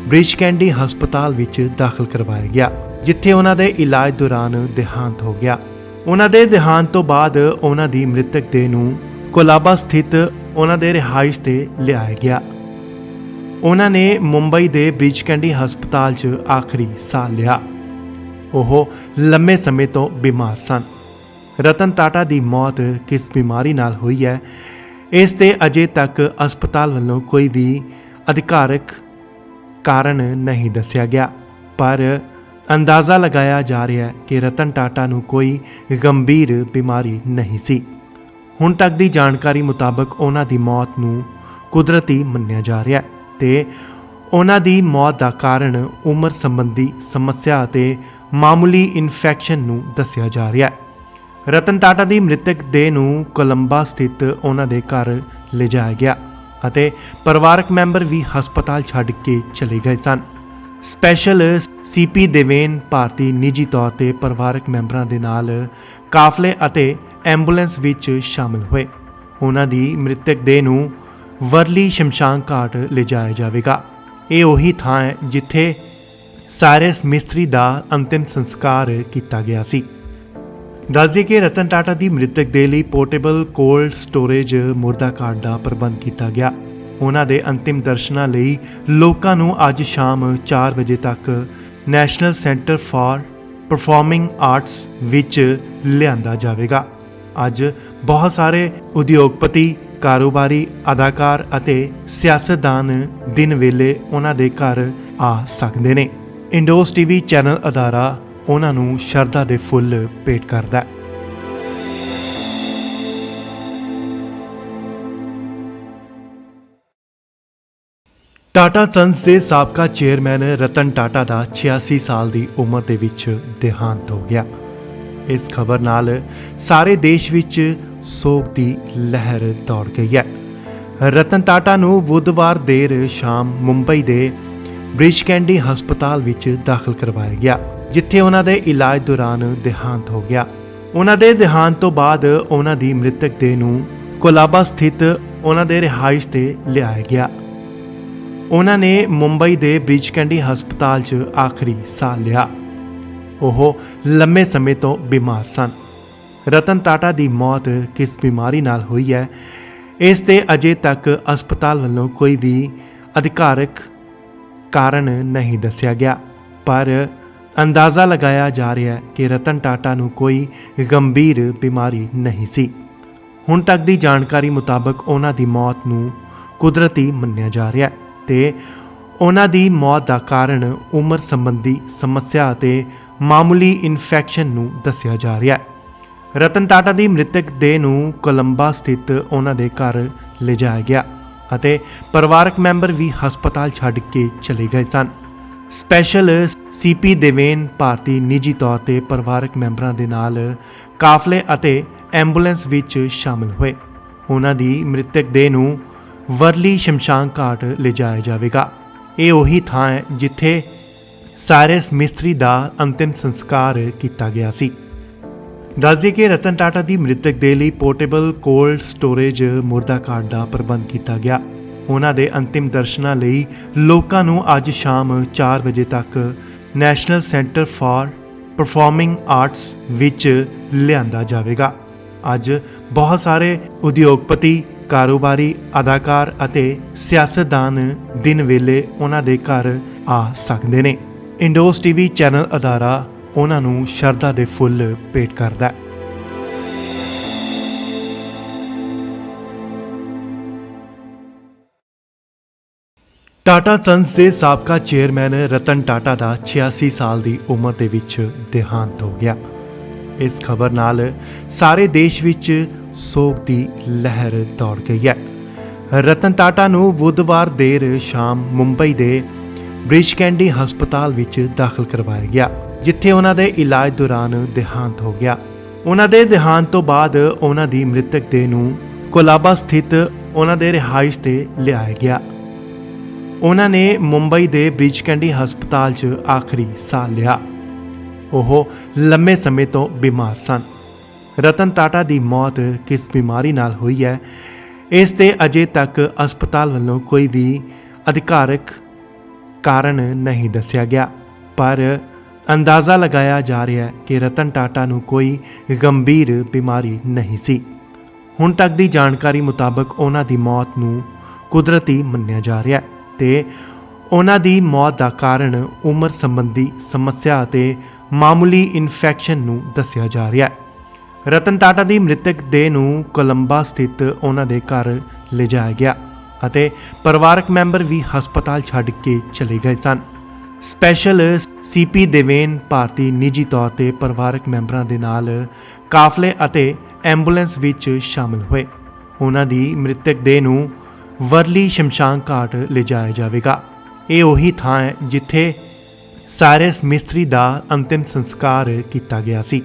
ਬ੍ਰਿਜ ਕੈਂਡੀ ਹਸਪਤਾਲ ਵਿੱਚ ਦਾਖਲ ਕਰਵਾਇਆ ਗਿਆ, ਜਿੱਥੇ ਉਹਨਾਂ ਦੇ ਇਲਾਜ ਦੌਰਾਨ ਦੇਹਾਂਤ ਹੋ ਗਿਆ। ਉਹਨਾਂ ਦੇ ਦੇਹਾਂਤ ਤੋਂ ਬਾਅਦ ਉਹਨਾਂ ਦੀ ਮ੍ਰਿਤਕ ਦੇਹ ਨੂੰ ਕੋਲਾਬਾ ਸਥਿਤ ਉਹਨਾਂ ਦੇ ਰਿਹਾਇਸ਼ ਤੇ ਲਿਆਇਆ ਗਿਆ। ਉਹਨਾਂ ਨੇ ਮੁੰਬਈ ਦੇ ਬ੍ਰਿਜ ਕੈਂਡੀ ਹਸਪਤਾਲ 'ਚ ਆਖਰੀ ਸਾਹ ਲਿਆ। ਉਹ ਲੰਮੇ ਸਮੇਂ ਤੋਂ ਬਿਮਾਰ ਸਨ। ਰਤਨ ਟਾਟਾ ਦੀ ਮੌਤ ਕਿਸ ਬਿਮਾਰੀ ਨਾਲ ਹੋਈ ਹੈ, ਇਸ ਤੇ ਅਜੇ ਤੱਕ ਹਸਪਤਾਲ ਵੱਲੋਂ ਕੋਈ ਵੀ ਅਧਿਕਾਰਕ ਕਾਰਨ ਨਹੀਂ ਦੱਸਿਆ ਗਿਆ, ਪਰ ਅੰਦਾਜ਼ਾ ਲਗਾਇਆ ਜਾ ਰਿਹਾ ਹੈ ਕਿ ਰਤਨ ਟਾਟਾ ਨੂੰ ਕੋਈ ਗੰਭੀਰ ਬਿਮਾਰੀ ਨਹੀਂ ਸੀ। ਹੁਣ ਤੱਕ ਦੀ ਜਾਣਕਾਰੀ ਮੁਤਾਬਕ ਉਹਨਾਂ ਦੀ ਮੌਤ ਨੂੰ ਕੁਦਰਤੀ ਮੰਨਿਆ ਜਾ ਰਿਹਾ ਹੈ ਤੇ ਉਹਨਾਂ ਦੀ ਮੌਤ ਦਾ ਕਾਰਨ ਉਮਰ ਸੰਬੰਧੀ ਸਮੱਸਿਆ ਅਤੇ ਮਾਮੂਲੀ ਇਨਫੈਕਸ਼ਨ ਨੂੰ ਦੱਸਿਆ ਜਾ ਰਿਹਾ ਹੈ। ਰਤਨ ਟਾਟਾ ਦੀ ਮ੍ਰਿਤਕ ਦੇਹ ਨੂੰ ਕੋਲੰਬਾ ਸਥਿਤ ਉਹਨਾਂ ਦੇ ਘਰ ਲਿਜਾਇਆ ਗਿਆ ਅਤੇ ਪਰਿਵਾਰਕ ਮੈਂਬਰ ਵੀ ਹਸਪਤਾਲ ਛੱਡ ਕੇ ਚਲੇ ਗਏ ਸਨ। ਸਪੈਸ਼ਲ ਸੀਪੀ ਦੇਵੇਨ ਭਾਰਤੀ ਨਿੱਜੀ ਤੌਰ ਤੇ ਪਰਿਵਾਰਕ ਮੈਂਬਰਾਂ ਦੇ ਨਾਲ ਕਾਫਲੇ ਅਤੇ ਐਂਬੂਲੈਂਸ ਵਿੱਚ ਸ਼ਾਮਲ ਹੋਏ। ਉਹਨਾਂ ਦੀ ਮ੍ਰਿਤਕ ਦੇਹ ਨੂੰ ਵਰਲੀ ਸ਼ਮਸ਼ਾਨ ਘਾਟ ਲਿਜਾਇਆ ਜਾਵੇਗਾ। ਇਹ ਉਹੀ ਥਾਂ ਹੈ ਜਿੱਥੇ ਸਾਇਰਸ ਮਿਸਤਰੀ ਦਾ ਅੰਤਿਮ ਸੰਸਕਾਰ ਕੀਤਾ ਗਿਆ ਸੀ। ਦੱਸ ਦਈਏ ਕਿ ਰਤਨ ਟਾਟਾ ਦੀ ਮ੍ਰਿਤਕ ਦੇਹ ਲਈ ਪੋਰਟੇਬਲ ਕੋਲਡ ਸਟੋਰੇਜ ਮੁਰਦਾ ਘਾਟ ਦਾ ਪ੍ਰਬੰਧ ਕੀਤਾ ਗਿਆ। ਉਹਨਾਂ ਦੇ ਅੰਤਿਮ ਦਰਸ਼ਨਾਂ ਲਈ ਲੋਕਾਂ ਨੂੰ ਅੱਜ ਸ਼ਾਮ 4 ਵਜੇ ਤੱਕ national centre for performing arts ਵਿੱਚ ਲਿਆਂਦਾ ਜਾਵੇਗਾ। ਅੱਜ ਬਹੁਤ ਸਾਰੇ ਉਦਯੋਗਪਤੀ, ਕਾਰੋਬਾਰੀ, ਅਦਾਕਾਰ ਅਤੇ ਸਿਆਸਤਦਾਨ ਦਿਨ ਵੇਲੇ ਉਹਨਾਂ ਦੇ ਘਰ ਆ ਸਕਦੇ ਨੇ। ਇੰਡੋਸ ਟੀਵੀ ਚੈਨਲ ਅਦਾਰਾ ਉਹਨਾਂ ਨੂੰ ਸ਼ਰਧਾ ਦੇ ਫੁੱਲ ਭੇਟ ਕਰਦਾ ਹੈ। ਟਾਟਾ ਸੰਸ ਦੇ ਸਾਬਕਾ ਚੇਅਰਮੈਨ ਰਤਨ ਟਾਟਾ ਦਾ 86 ਸਾਲ ਦੀ ਉਮਰ ਦੇ ਵਿੱਚ ਦੇਹਾਂਤ ਹੋ ਗਿਆ। ਇਸ ਖਬਰ ਨਾਲ ਸਾਰੇ ਦੇਸ਼ ਵਿੱਚ ਸੋਗ ਦੀ ਲਹਿਰ ਦੌੜ ਗਈ ਹੈ। ਰਤਨ ਟਾਟਾ ਨੂੰ ਬੁੱਧਵਾਰ ਦੇਰ ਸ਼ਾਮ ਮੁੰਬਈ ਦੇ ਬ੍ਰਿਜ ਕੈਂਡੀ ਹਸਪਤਾਲ ਵਿੱਚ ਦਾਖਲ ਕਰਵਾਇਆ ਗਿਆ, ਜਿੱਥੇ ਉਹਨਾਂ ਦੇ ਇਲਾਜ ਦੌਰਾਨ ਦੇਹਾਂਤ ਹੋ ਗਿਆ। ਉਹਨਾਂ ਦੇ ਦੇਹਾਂਤ ਤੋਂ ਬਾਅਦ ਉਹਨਾਂ ਦੀ ਮ੍ਰਿਤਕ ਦੇਹ ਨੂੰ ਕੋਲਾਬਾ ਸਥਿਤ ਉਹਨਾਂ ਦੇ ਰਿਹਾਇਸ਼ ਤੇ ਲਿਆਇਆ ਗਿਆ। ਉਹਨਾਂ ਨੇ ਮੁੰਬਈ ਦੇ ਬ੍ਰਿਜ ਕੈਂਡੀ ਹਸਪਤਾਲ 'ਚ ਆਖਰੀ ਸਾਹ ਲਿਆ। ਉਹ ਲੰਮੇ ਸਮੇਂ ਤੋਂ ਬਿਮਾਰ ਸਨ। ਰਤਨ ਟਾਟਾ ਦੀ ਮੌਤ ਕਿਸ ਬਿਮਾਰੀ ਨਾਲ ਹੋਈ ਹੈ, ਇਸ ਤੇ ਅਜੇ ਤੱਕ ਹਸਪਤਾਲ ਵੱਲੋਂ ਕੋਈ ਵੀ ਅਧਿਕਾਰਕ ਕਾਰਨ ਨਹੀਂ ਦੱਸਿਆ ਗਿਆ, ਪਰ ਅੰਦਾਜ਼ਾ ਲਗਾਇਆ ਜਾ ਰਿਹਾ ਹੈ ਕਿ ਰਤਨ ਟਾਟਾ ਨੂੰ ਕੋਈ ਗੰਭੀਰ ਬਿਮਾਰੀ ਨਹੀਂ ਸੀ। ਹੁਣ ਤੱਕ ਦੀ ਜਾਣਕਾਰੀ ਮੁਤਾਬਕ ਉਹਨਾਂ ਦੀ ਮੌਤ ਨੂੰ ਕੁਦਰਤੀ ਮੰਨਿਆ ਜਾ ਰਿਹਾ ਹੈ ਤੇ ਉਹਨਾਂ ਦੀ ਮੌਤ ਦਾ ਕਾਰਨ ਉਮਰ ਸੰਬੰਧੀ ਸਮੱਸਿਆ ਅਤੇ ਮਾਮੂਲੀ ਇਨਫੈਕਸ਼ਨ ਨੂੰ ਦੱਸਿਆ ਜਾ ਰਿਹਾ ਹੈ। ਰਤਨ ਟਾਟਾ ਦੀ ਮ੍ਰਿਤਕ ਦੇਹ ਨੂੰ ਕੋਲੰਬਾ ਸਥਿਤ ਉਹਨਾਂ ਦੇ ਘਰ ਲਿਜਾਇਆ ਗਿਆ ਅਤੇ ਪਰਿਵਾਰਕ ਮੈਂਬਰ ਵੀ ਹਸਪਤਾਲ ਛੱਡ ਕੇ ਚਲੇ ਗਏ ਸਨ। ਸਪੈਸ਼ਲ ਸੀਪੀ ਦੇਵੇਨ ਭਾਰਤੀ ਨਿੱਜੀ ਤੌਰ ਤੇ ਪਰਿਵਾਰਕ ਮੈਂਬਰਾਂ ਦੇ ਨਾਲ ਕਾਫਲੇ ਅਤੇ ਐਂਬੂਲੈਂਸ ਵਿੱਚ ਸ਼ਾਮਲ ਹੋਏ। ਉਹਨਾਂ ਦੀ ਮ੍ਰਿਤਕ ਦੇਹ ਨੂੰ ਵਰਲੀ ਸ਼ਮਸ਼ਾਨ ਘਾਟ ਲਿਜਾਇਆ ਜਾਵੇਗਾ। ਇਹ ਉਹੀ ਥਾਂ ਹੈ ਜਿੱਥੇ ਸਾਇਰਸ ਮਿਸਤਰੀ ਦਾ ਅੰਤਿਮ ਸੰਸਕਾਰ ਕੀਤਾ ਗਿਆ ਸੀ। ਦੱਸ ਦਈਏ ਕਿ ਰਤਨ ਟਾਟਾ ਦੀ ਮ੍ਰਿਤਕ ਦੇਹ ਲਈ ਪੋਰਟੇਬਲ ਕੋਲਡ ਸਟੋਰੇਜ ਮੁਰਦਾ ਘਾਟ ਦਾ ਪ੍ਰਬੰਧ ਕੀਤਾ ਗਿਆ। ਉਹਨਾਂ ਦੇ ਅੰਤਿਮ ਦਰਸ਼ਨਾਂ ਲਈ ਲੋਕਾਂ ਨੂੰ ਅੱਜ ਸ਼ਾਮ 4 ਵਜੇ ਤੱਕ national centre for performing arts ਵਿੱਚ ਲਿਆਂਦਾ ਜਾਵੇਗਾ। ਅੱਜ ਬਹੁਤ ਸਾਰੇ ਉਦਯੋਗਪਤੀ, ਕਾਰੋਬਾਰੀ, ਅਦਾਕਾਰ ਅਤੇ ਸਿਆਸਤਦਾਨ ਦਿਨ ਵੇਲੇ ਉਹਨਾਂ ਦੇ ਘਰ ਆ ਸਕਦੇ ਨੇ। ਇੰਡੋਸ ਟੀਵੀ ਚੈਨਲ ਅਦਾਰਾ ਉਹਨਾਂ ਨੂੰ ਸ਼ਰਧਾ ਦੇ ਫੁੱਲ ਭੇਟ ਕਰਦਾ ਹੈ। ਟਾਟਾ ਸੰਸ ਦੇ ਸਾਬਕਾ ਚੇਅਰਮੈਨ ਰਤਨ ਟਾਟਾ ਦਾ 86 ਸਾਲ ਦੀ ਉਮਰ ਦੇ ਵਿੱਚ ਦੇਹਾਂਤ ਹੋ ਗਿਆ। ਇਸ ਖਬਰ ਨਾਲ ਸਾਰੇ ਦੇਸ਼ ਵਿੱਚ ਸੋਗ ਦੀ ਲਹਿਰ ਦੌੜ ਗਈ ਹੈ। ਰਤਨ ਟਾਟਾ ਨੂੰ ਬੁੱਧਵਾਰ ਦੇਰ ਸ਼ਾਮ ਮੁੰਬਈ ਦੇ ਬ੍ਰਿਜ ਕੈਂਡੀ ਹਸਪਤਾਲ ਵਿੱਚ ਦਾਖਲ ਕਰਵਾਇਆ ਗਿਆ, ਜਿੱਥੇ ਉਹਨਾਂ ਦੇ ਇਲਾਜ ਦੌਰਾਨ ਦੇਹਾਂਤ ਹੋ ਗਿਆ। ਉਹਨਾਂ ਦੇ ਦੇਹਾਂਤ ਤੋਂ ਬਾਅਦ ਉਹਨਾਂ ਦੀ ਮ੍ਰਿਤਕ ਦੇਹ ਨੂੰ ਕੋਲਾਬਾ ਸਥਿਤ ਉਹਨਾਂ ਦੇ ਰਿਹਾਇਸ਼ ਤੇ ਲਿਆਇਆ ਗਿਆ। ਉਹਨਾਂ ਨੇ ਮੁੰਬਈ ਦੇ ਬ੍ਰਿਜ ਕੈਂਡੀ ਹਸਪਤਾਲ 'ਚ ਆਖਰੀ ਸਾਹ ਲਿਆ। ਉਹ ਲੰਮੇ ਸਮੇਂ ਤੋਂ ਬਿਮਾਰ ਸਨ। ਰਤਨ ਟਾਟਾ ਦੀ ਮੌਤ ਕਿਸ ਬਿਮਾਰੀ ਨਾਲ ਹੋਈ ਹੈ, ਇਸ ਤੇ ਅਜੇ ਤੱਕ ਹਸਪਤਾਲ ਵੱਲੋਂ ਕੋਈ ਵੀ ਅਧਿਕਾਰਕ ਕਾਰਨ ਨਹੀਂ ਦੱਸਿਆ ਗਿਆ, ਪਰ ਅੰਦਾਜ਼ਾ ਲਗਾਇਆ ਜਾ ਰਿਹਾ ਹੈ ਕਿ ਰਤਨ ਟਾਟਾ ਨੂੰ ਕੋਈ ਗੰਭੀਰ ਬਿਮਾਰੀ ਨਹੀਂ ਸੀ। ਹੁਣ ਤੱਕ ਦੀ ਜਾਣਕਾਰੀ ਮੁਤਾਬਕ ਉਹਨਾਂ ਦੀ ਮੌਤ ਨੂੰ ਕੁਦਰਤੀ ਮੰਨਿਆ ਜਾ ਰਿਹਾ ਹੈ ਤੇ ਉਹਨਾਂ ਦੀ ਮੌਤ ਦਾ ਕਾਰਨ ਉਮਰ ਸੰਬੰਧੀ ਸਮੱਸਿਆ ਅਤੇ ਮਾਮੂਲੀ ਇਨਫੈਕਸ਼ਨ ਨੂੰ ਦੱਸਿਆ ਜਾ ਰਿਹਾ ਹੈ। ਰਤਨ ਟਾਟਾ ਦੀ ਮ੍ਰਿਤਕ ਦੇਹ ਨੂੰ ਕੋਲੰਬਾ ਸਥਿਤ ਉਹਨਾਂ ਦੇ ਘਰ ਲਿਜਾਇਆ ਗਿਆ ਅਤੇ ਪਰਿਵਾਰਕ ਮੈਂਬਰ ਵੀ ਹਸਪਤਾਲ ਛੱਡ ਕੇ ਚਲੇ ਗਏ ਸਨ। ਸਪੈਸ਼ਲ ਸੀਪੀ ਦੇਵੇਨ ਭਾਰਤੀ ਨਿੱਜੀ ਤੌਰ ਤੇ ਪਰਿਵਾਰਕ ਮੈਂਬਰਾਂ ਦੇ ਨਾਲ ਕਾਫਲੇ ਅਤੇ ਐਂਬੂਲੈਂਸ ਵਿੱਚ ਸ਼ਾਮਲ ਹੋਏ। ਉਹਨਾਂ ਦੀ ਮ੍ਰਿਤਕ ਦੇਹ ਨੂੰ ਵਰਲੀ ਸ਼ਮਸ਼ਾਨ ਘਾਟ ਲਿਜਾਇਆ ਜਾਵੇਗਾ। ਇਹ ਉਹੀ ਥਾਂ ਹੈ ਜਿੱਥੇ ਸਾਇਰਸ ਮਿਸਤਰੀ ਦਾ ਅੰਤਿਮ ਸੰਸਕਾਰ ਕੀਤਾ ਗਿਆ ਸੀ।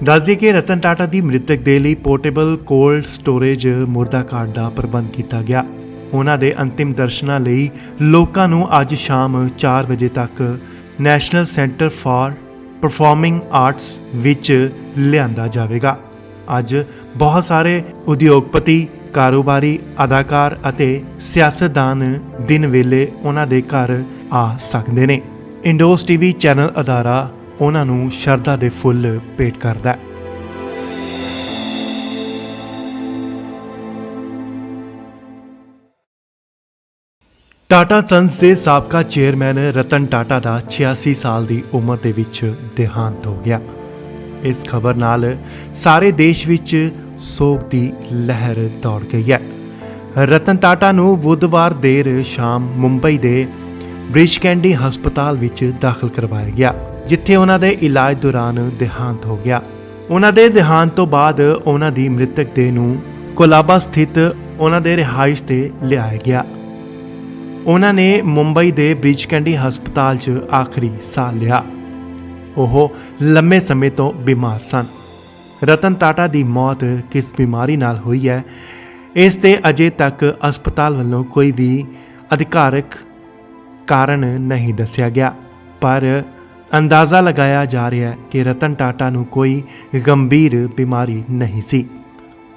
ਦੱਸ ਦਈਏ ਕਿ ਰਤਨ ਟਾਟਾ ਦੀ ਮ੍ਰਿਤਕ ਦੇਹ ਲਈ ਪੋਰਟੇਬਲ ਕੋਲਡ ਸਟੋਰੇਜ ਮੁਰਦਾ ਘਾਟ ਦਾ ਪ੍ਰਬੰਧ ਕੀਤਾ ਗਿਆ। ਉਹਨਾਂ ਦੇ ਅੰਤਿਮ ਦਰਸ਼ਨਾਂ ਲਈ ਲੋਕਾਂ ਨੂੰ ਅੱਜ ਸ਼ਾਮ 4 ਵਜੇ ਤੱਕ national centre for performing arts ਵਿੱਚ ਲਿਆਂਦਾ ਜਾਵੇਗਾ। ਅੱਜ ਬਹੁਤ ਸਾਰੇ ਉਦਯੋਗਪਤੀ, ਕਾਰੋਬਾਰੀ, ਅਦਾਕਾਰ ਅਤੇ ਸਿਆਸਤਦਾਨ ਦਿਨ ਵੇਲੇ ਉਹਨਾਂ ਦੇ ਘਰ ਆ ਸਕਦੇ ਨੇ। ਇੰਡੋਸ ਟੀਵੀ ਚੈਨਲ ਅਦਾਰਾ ਉਹਨਾਂ ਨੂੰ ਸ਼ਰਧਾ ਦੇ ਫੁੱਲ ਭੇਟ ਕਰਦਾ ਹੈ। ਟਾਟਾ ਸੰਸ ਦੇ ਸਾਬਕਾ ਚੇਅਰਮੈਨ ਰਤਨ ਟਾਟਾ ਦਾ 86 ਸਾਲ ਦੀ ਉਮਰ ਦੇ ਵਿੱਚ ਦੇਹਾਂਤ ਹੋ ਗਿਆ। ਇਸ ਖਬਰ ਨਾਲ ਸਾਰੇ ਦੇਸ਼ ਵਿੱਚ ਸੋਗ ਦੀ ਲਹਿਰ ਦੌੜ ਗਈ ਹੈ। ਰਤਨ ਟਾਟਾ ਨੂੰ ਬੁੱਧਵਾਰ ਦੇਰ ਸ਼ਾਮ ਮੁੰਬਈ ਦੇ ਬ੍ਰਿਜ ਕੈਂਡੀ ਹਸਪਤਾਲ ਵਿੱਚ ਦਾਖਲ ਕਰਵਾਇਆ ਗਿਆ, ਜਿੱਥੇ ਉਹਨਾਂ ਦੇ ਇਲਾਜ ਦੌਰਾਨ ਦੇਹਾਂਤ ਹੋ ਗਿਆ। ਉਹਨਾਂ ਦੇ ਦੇਹਾਂਤ ਤੋਂ ਬਾਅਦ ਉਹਨਾਂ ਦੀ ਮ੍ਰਿਤਕ ਦੇਹ ਨੂੰ ਕੋਲਾਬਾ ਸਥਿਤ ਉਹਨਾਂ ਦੇ ਰਿਹਾਇਸ਼ ਤੇ ਲਿਆਇਆ ਗਿਆ। ਉਹਨਾਂ ਨੇ ਮੁੰਬਈ ਦੇ ਬ੍ਰਿਜ ਕੈਂਡੀ ਹਸਪਤਾਲ 'ਚ ਆਖਰੀ ਸਾਹ ਲਿਆ। ਉਹ ਲੰਮੇ ਸਮੇਂ ਤੋਂ ਬਿਮਾਰ ਸਨ। ਰਤਨ ਟਾਟਾ ਦੀ ਮੌਤ ਕਿਸ ਬਿਮਾਰੀ ਨਾਲ ਹੋਈ ਹੈ, ਇਸ ਤੇ ਅਜੇ ਤੱਕ ਹਸਪਤਾਲ ਵੱਲੋਂ ਕੋਈ ਵੀ ਅਧਿਕਾਰਕ ਕਾਰਨ ਨਹੀਂ ਦੱਸਿਆ ਗਿਆ, ਪਰ ਅੰਦਾਜ਼ਾ ਲਗਾਇਆ ਜਾ ਰਿਹਾ ਹੈ ਕਿ ਰਤਨ ਟਾਟਾ ਨੂੰ ਕੋਈ ਗੰਭੀਰ ਬਿਮਾਰੀ ਨਹੀਂ ਸੀ।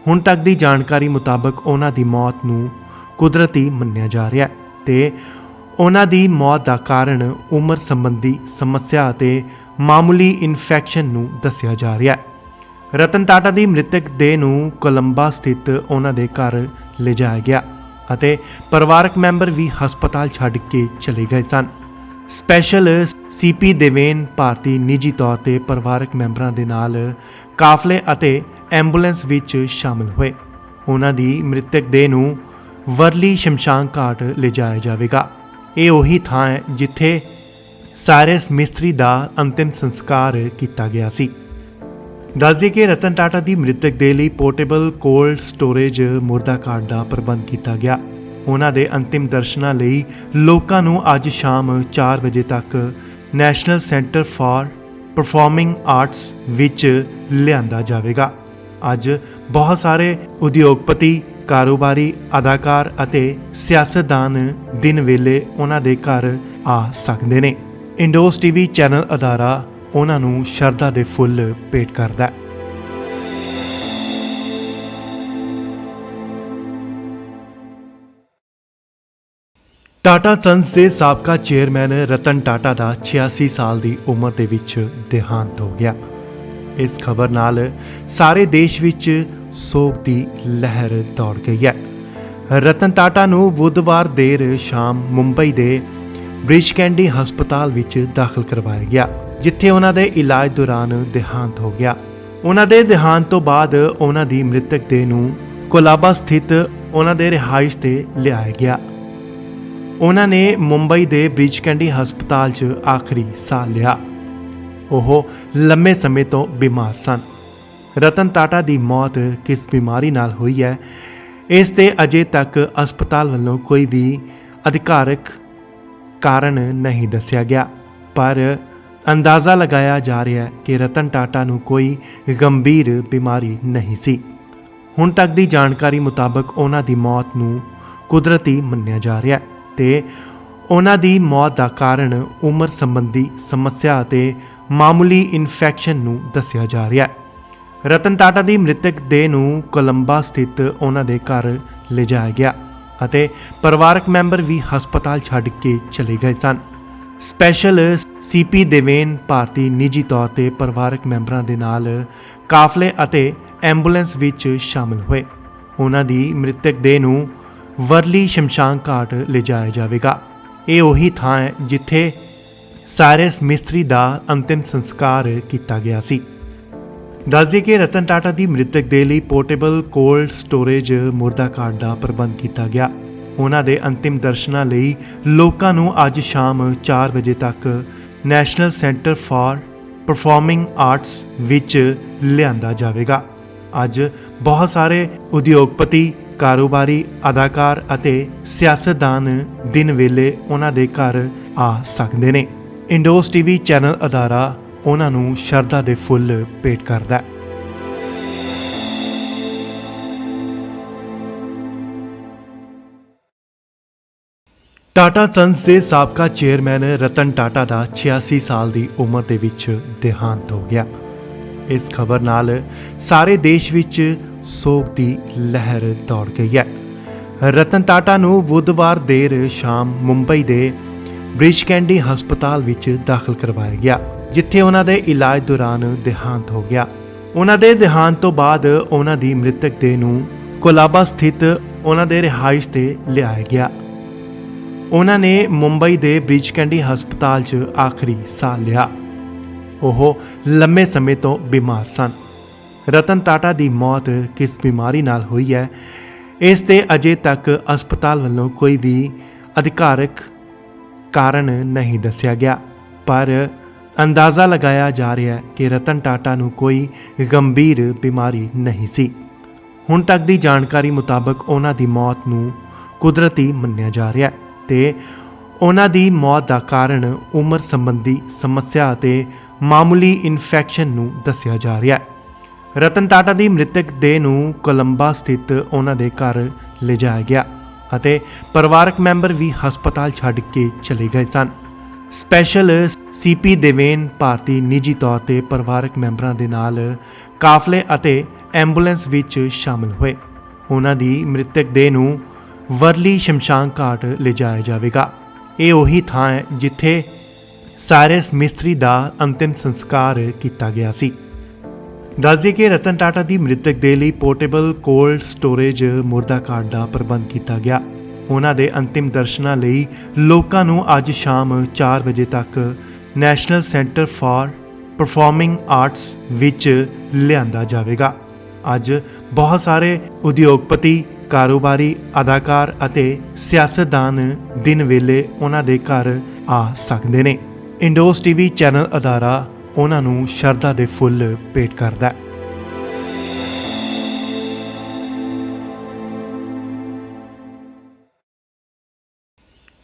ਹੁਣ ਤੱਕ ਦੀ ਜਾਣਕਾਰੀ ਮੁਤਾਬਕ ਉਹਨਾਂ ਦੀ ਮੌਤ ਨੂੰ ਕੁਦਰਤੀ ਮੰਨਿਆ ਜਾ ਰਿਹਾ ਹੈ ਤੇ ਉਹਨਾਂ ਦੀ ਮੌਤ ਦਾ ਕਾਰਨ ਉਮਰ ਸੰਬੰਧੀ ਸਮੱਸਿਆ ਅਤੇ ਮਾਮੂਲੀ ਇਨਫੈਕਸ਼ਨ ਨੂੰ ਦੱਸਿਆ ਜਾ ਰਿਹਾ ਹੈ। ਰਤਨ ਟਾਟਾ ਦੀ ਮ੍ਰਿਤਕ ਦੇਹ ਨੂੰ ਕੋਲੰਬਾ ਸਥਿਤ ਉਹਨਾਂ ਦੇ ਘਰ ਲਿਜਾਇਆ ਗਿਆ ਅਤੇ ਪਰਿਵਾਰਕ ਮੈਂਬਰ ਵੀ ਹਸਪਤਾਲ ਛੱਡ ਕੇ ਚਲੇ ਗਏ ਸਨ। ਸਪੈਸ਼ਲ ਸੀਪੀ ਦੇਵੇਨ ਭਾਰਤੀ ਨਿੱਜੀ ਤੌਰ ਤੇ ਪਰਿਵਾਰਕ ਮੈਂਬਰਾਂ ਦੇ ਨਾਲ ਕਾਫਲੇ ਅਤੇ ਐਂਬੂਲੈਂਸ ਵਿੱਚ ਸ਼ਾਮਲ ਹੋਏ। ਉਹਨਾਂ ਦੀ ਮ੍ਰਿਤਕ ਦੇਹ ਨੂੰ ਵਰਲੀ ਸ਼ਮਸ਼ਾਨ ਘਾਟ ਲਿਜਾਇਆ ਜਾਵੇਗਾ। ਇਹ ਉਹੀ ਥਾਂ ਹੈ ਜਿੱਥੇ ਸਾਇਰਸ ਮਿਸਤਰੀ ਦਾ ਅੰਤਿਮ ਸੰਸਕਾਰ ਕੀਤਾ ਗਿਆ ਸੀ। ਦੱਸ ਦਈਏ ਕਿ ਰਤਨ ਟਾਟਾ ਦੀ ਮ੍ਰਿਤਕ ਦੇ ਲਈ ਪੋਰਟੇਬਲ ਕੋਲਡ ਸਟੋਰੇਜ ਮੁਰਦਾ ਘਾਟ ਦਾ ਪ੍ਰਬੰਧ ਕੀਤਾ ਗਿਆ। ਉਹਨਾਂ ਦੇ ਅੰਤਿਮ ਦਰਸ਼ਨਾਂ ਲਈ ਲੋਕਾਂ ਨੂੰ ਅੱਜ ਸ਼ਾਮ 4 ਵਜੇ ਤੱਕ national centre for performing arts ਵਿੱਚ ਲਿਆਂਦਾ ਜਾਵੇਗਾ। ਅੱਜ ਬਹੁਤ ਸਾਰੇ ਉਦਯੋਗਪਤੀ, ਕਾਰੋਬਾਰੀ, ਅਦਾਕਾਰ ਅਤੇ ਸਿਆਸਤਦਾਨ ਦਿਨ ਵੇਲੇ ਉਹਨਾਂ ਦੇ ਘਰ ਆ ਸਕਦੇ ਨੇ। ਇੰਡੋਸ ਟੀਵੀ ਚੈਨਲ ਅਦਾਰਾ ਉਹਨਾਂ ਨੂੰ ਸ਼ਰਧਾ ਦੇ ਫੁੱਲ ਭੇਟ ਕਰਦਾ ਹੈ। ਟਾਟਾ ਸੰਸ ਦੇ ਸਾਬਕਾ ਚੇਅਰਮੈਨ ਰਤਨ ਟਾਟਾ ਦਾ 86 ਸਾਲ ਦੀ ਉਮਰ ਦੇ ਵਿੱਚ ਦੇਹਾਂਤ ਹੋ ਗਿਆ। ਇਸ ਖਬਰ ਨਾਲ ਸਾਰੇ ਦੇਸ਼ ਵਿੱਚ ਸੋਗ ਦੀ ਲਹਿਰ ਦੌੜ ਗਈ ਹੈ। ਰਤਨ ਟਾਟਾ ਨੂੰ ਬੁੱਧਵਾਰ ਦੇਰ ਸ਼ਾਮ ਮੁੰਬਈ ਦੇ ਬ੍ਰਿਜ ਕੈਂਡੀ ਹਸਪਤਾਲ ਵਿੱਚ ਦਾਖਲ ਕਰਵਾਇਆ ਗਿਆ, ਜਿੱਥੇ ਉਹਨਾਂ ਦੇ ਇਲਾਜ ਦੌਰਾਨ ਦੇਹਾਂਤ ਹੋ ਗਿਆ। ਉਹਨਾਂ ਦੇ ਦੇਹਾਂਤ ਤੋਂ ਬਾਅਦ ਉਹਨਾਂ ਦੀ ਮ੍ਰਿਤਕ ਦੇਹ ਨੂੰ ਕੋਲਾਬਾ ਸਥਿਤ ਉਹਨਾਂ ਦੇ ਰਿਹਾਇਸ਼ ਤੇ ਲਿਆਇਆ ਗਿਆ। ਉਹਨਾਂ ਨੇ ਮੁੰਬਈ ਦੇ ਬ੍ਰਿਜ ਕੈਂਡੀ ਹਸਪਤਾਲ 'ਚ ਆਖਰੀ ਸਾਹ ਲਿਆ। ਉਹ ਲੰਮੇ ਸਮੇਂ ਤੋਂ ਬਿਮਾਰ ਸਨ। ਰਤਨ ਟਾਟਾ ਦੀ ਮੌਤ ਕਿਸ ਬਿਮਾਰੀ ਨਾਲ ਹੋਈ ਹੈ, ਇਸ ਤੇ ਅਜੇ ਤੱਕ ਹਸਪਤਾਲ ਵੱਲੋਂ ਕੋਈ ਵੀ ਅਧਿਕਾਰਕ ਕਾਰਨ ਨਹੀਂ ਦੱਸਿਆ ਗਿਆ, ਪਰ ਅੰਦਾਜ਼ਾ ਲਗਾਇਆ ਜਾ ਰਿਹਾ ਹੈ ਕਿ ਰਤਨ ਟਾਟਾ ਨੂੰ ਕੋਈ ਗੰਭੀਰ ਬਿਮਾਰੀ ਨਹੀਂ ਸੀ। ਹੁਣ ਤੱਕ ਦੀ ਜਾਣਕਾਰੀ ਮੁਤਾਬਕ ਉਹਨਾਂ ਦੀ ਮੌਤ ਨੂੰ ਕੁਦਰਤੀ ਮੰਨਿਆ ਜਾ ਰਿਹਾ ਹੈ ਤੇ ਉਹਨਾਂ ਦੀ ਮੌਤ ਦਾ ਕਾਰਨ ਉਮਰ ਸੰਬੰਧੀ ਸਮੱਸਿਆ ਅਤੇ ਮਾਮੂਲੀ ਇਨਫੈਕਸ਼ਨ ਨੂੰ ਦੱਸਿਆ ਜਾ ਰਿਹਾ ਹੈ। ਰਤਨ ਟਾਟਾ ਦੀ ਮ੍ਰਿਤਕ ਦੇਹ ਨੂੰ ਕੋਲੰਬਾ ਸਥਿਤ ਉਹਨਾਂ ਦੇ ਘਰ ਲਿਜਾਇਆ ਗਿਆ ਅਤੇ ਪਰਿਵਾਰਕ ਮੈਂਬਰ ਵੀ ਹਸਪਤਾਲ ਛੱਡ ਕੇ ਚਲੇ ਗਏ ਸਨ। ਸਪੈਸ਼ਲ ਸੀਪੀ ਦੇਵੇਨ ਭਾਰਤੀ ਨਿੱਜੀ ਤੌਰ ਤੇ ਪਰਿਵਾਰਕ ਮੈਂਬਰਾਂ ਦੇ ਨਾਲ ਕਾਫਲੇ ਅਤੇ ਐਂਬੂਲੈਂਸ ਵਿੱਚ ਸ਼ਾਮਲ ਹੋਏ। ਉਹਨਾਂ ਦੀ ਮ੍ਰਿਤਕ ਦੇਹ ਨੂੰ ਵਰਲੀ ਸ਼ਮਸ਼ਾਨ ਘਾਟ ਲਿਜਾਇਆ ਜਾਵੇਗਾ। ਇਹ ਉਹੀ ਥਾਂ ਹੈ ਜਿੱਥੇ ਸਾਇਰਸ ਮਿਸਤਰੀ ਦਾ ਅੰਤਿਮ ਸੰਸਕਾਰ ਕੀਤਾ ਗਿਆ ਸੀ। ਦੱਸ ਦਈਏ ਕਿ ਰਤਨ ਟਾਟਾ ਦੀ ਮ੍ਰਿਤਕ ਦੇ ਲਈ ਪੋਰਟੇਬਲ ਕੋਲਡ ਸਟੋਰੇਜ ਮੁਰਦਾ ਘਾਟ ਦਾ ਪ੍ਰਬੰਧ ਕੀਤਾ ਗਿਆ। ਉਹਨਾਂ ਦੇ ਅੰਤਿਮ ਦਰਸ਼ਨਾਂ ਲਈ ਲੋਕਾਂ ਨੂੰ ਅੱਜ ਸ਼ਾਮ 4 ਵਜੇ ਤੱਕ national centre for performing arts ਵਿੱਚ ਲਿਆਂਦਾ ਜਾਵੇਗਾ। ਅੱਜ ਬਹੁਤ ਸਾਰੇ ਉਦਯੋਗਪਤੀ, ਕਾਰੋਬਾਰੀ, ਅਦਾਕਾਰ ਅਤੇ ਸਿਆਸਤਦਾਨ ਦਿਨ ਵੇਲੇ ਉਹਨਾਂ ਦੇ ਘਰ ਆ ਸਕਦੇ ਨੇ। ਇੰਡੋਸ ਟੀਵੀ ਚੈਨਲ ਅਦਾਰਾ ਉਹਨਾਂ ਨੂੰ ਸ਼ਰਧਾ ਦੇ ਫੁੱਲ ਭੇਟ ਕਰਦਾ ਹੈ। ਟਾਟਾ ਸੰਸ ਦੇ ਸਾਬਕਾ ਚੇਅਰਮੈਨ ਰਤਨ ਟਾਟਾ ਦਾ 86 ਸਾਲ ਦੀ ਉਮਰ ਦੇ ਵਿੱਚ ਦੇਹਾਂਤ ਹੋ ਗਿਆ। ਇਸ ਖਬਰ ਨਾਲ ਸਾਰੇ ਦੇਸ਼ ਵਿੱਚ ਸੋਗ ਦੀ ਲਹਿਰ ਦੌੜ ਗਈ ਹੈ। ਰਤਨ ਟਾਟਾ ਨੂੰ ਬੁੱਧਵਾਰ ਦੇਰ ਸ਼ਾਮ ਮੁੰਬਈ ਦੇ ਬ੍ਰਿਜ ਕੈਂਡੀ ਹਸਪਤਾਲ ਵਿੱਚ ਦਾਖਲ ਕਰਵਾਇਆ ਗਿਆ, ਜਿੱਥੇ ਉਹਨਾਂ ਦੇ ਇਲਾਜ ਦੌਰਾਨ ਦੇਹਾਂਤ ਹੋ ਗਿਆ। ਉਹਨਾਂ ਦੇ ਦੇਹਾਂਤ ਤੋਂ ਬਾਅਦ ਉਹਨਾਂ ਦੀ ਮ੍ਰਿਤਕ ਦੇਹ ਨੂੰ ਕੋਲਾਬਾ ਸਥਿਤ ਉਹਨਾਂ ਦੇ ਰਿਹਾਇਸ਼ ਤੇ ਲਿਆਇਆ ਗਿਆ। ਉਹਨਾਂ ਨੇ ਮੁੰਬਈ ਦੇ ਬ੍ਰਿਜ ਕੈਂਡੀ ਹਸਪਤਾਲ 'ਚ ਆਖਰੀ ਸਾਹ ਲਿਆ। ਉਹ ਲੰਮੇ ਸਮੇਂ ਤੋਂ ਬਿਮਾਰ ਸਨ। ਰਤਨ ਟਾਟਾ ਦੀ ਮੌਤ ਕਿਸ ਬਿਮਾਰੀ ਨਾਲ ਹੋਈ ਹੈ, ਇਸ ਤੇ ਅਜੇ ਤੱਕ ਹਸਪਤਾਲ ਵੱਲੋਂ ਕੋਈ ਵੀ ਅਧਿਕਾਰਕ ਕਾਰਨ ਨਹੀਂ ਦੱਸਿਆ ਗਿਆ, ਪਰ ਅੰਦਾਜ਼ਾ ਲਗਾਇਆ ਜਾ ਰਿਹਾ ਹੈ ਕਿ ਰਤਨ ਟਾਟਾ ਨੂੰ ਕੋਈ ਗੰਭੀਰ ਬਿਮਾਰੀ ਨਹੀਂ ਸੀ। ਹੁਣ ਤੱਕ ਦੀ ਜਾਣਕਾਰੀ ਮੁਤਾਬਕ ਉਹਨਾਂ ਦੀ ਮੌਤ ਨੂੰ ਕੁਦਰਤੀ ਮੰਨਿਆ ਜਾ ਰਿਹਾ ਹੈ ਤੇ ਉਹਨਾਂ ਦੀ ਮੌਤ ਦਾ ਕਾਰਨ ਉਮਰ ਸੰਬੰਧੀ ਸਮੱਸਿਆ ਅਤੇ ਮਾਮੂਲੀ ਇਨਫੈਕਸ਼ਨ ਨੂੰ ਦੱਸਿਆ ਜਾ ਰਿਹਾ ਹੈ। ਰਤਨ ਟਾਟਾ ਦੀ ਮ੍ਰਿਤਕ ਦੇਹ ਨੂੰ ਕੋਲੰਬਾ ਸਥਿਤ ਉਹਨਾਂ ਦੇ ਘਰ ਲਿਜਾਇਆ ਗਿਆ ਅਤੇ ਪਰਿਵਾਰਕ ਮੈਂਬਰ ਵੀ ਹਸਪਤਾਲ ਛੱਡ ਕੇ ਚਲੇ ਗਏ ਸਨ। ਸਪੈਸ਼ਲ ਸੀਪੀ ਦੇਵੇਨ ਭਾਰਤੀ ਨਿੱਜੀ ਤੌਰ ਤੇ ਪਰਿਵਾਰਕ ਮੈਂਬਰਾਂ ਦੇ ਨਾਲ ਕਾਫਲੇ ਅਤੇ ਐਂਬੂਲੈਂਸ ਵਿੱਚ ਸ਼ਾਮਲ ਹੋਏ। ਉਹਨਾਂ ਦੀ ਮ੍ਰਿਤਕ ਦੇਹ ਨੂੰ ਵਰਲੀ ਸ਼ਮਸ਼ਾਨ ਘਾਟ ਲਿਜਾਇਆ ਜਾਵੇਗਾ। ਇਹ ਉਹੀ ਥਾਂ ਹੈ ਜਿੱਥੇ ਸਾਇਰਸ ਮਿਸਤਰੀ ਦਾ ਅੰਤਿਮ ਸੰਸਕਾਰ ਕੀਤਾ ਗਿਆ ਸੀ। ਦੱਸ ਦਈਏ ਕਿ ਰਤਨ ਟਾਟਾ ਦੀ ਮ੍ਰਿਤਕ ਦੇ ਲਈ ਪੋਰਟੇਬਲ ਕੋਲਡ ਸਟੋਰੇਜ ਮੁਰਦਾ ਘਾਟ ਦਾ ਪ੍ਰਬੰਧ ਕੀਤਾ ਗਿਆ। ਉਹਨਾਂ ਦੇ ਅੰਤਿਮ ਦਰਸ਼ਨਾਂ ਲਈ ਲੋਕਾਂ ਨੂੰ ਅੱਜ ਸ਼ਾਮ 4 ਵਜੇ ਤੱਕ national centre for performing arts ਵਿੱਚ ਲਿਆਂਦਾ ਜਾਵੇਗਾ। ਅੱਜ ਬਹੁਤ ਸਾਰੇ ਉਦਯੋਗਪਤੀ, ਕਾਰੋਬਾਰੀ, ਅਦਾਕਾਰ ਅਤੇ ਸਿਆਸਤਦਾਨ ਦਿਨ ਵੇਲੇ ਉਹਨਾਂ ਦੇ ਘਰ ਆ ਸਕਦੇ ਨੇ। ਇੰਡੋਸ ਟੀਵੀ ਚੈਨਲ ਅਦਾਰਾ ਉਹਨਾਂ ਨੂੰ ਸ਼ਰਧਾ ਦੇ ਫੁੱਲ ਭੇਟ ਕਰਦਾ ਹੈ।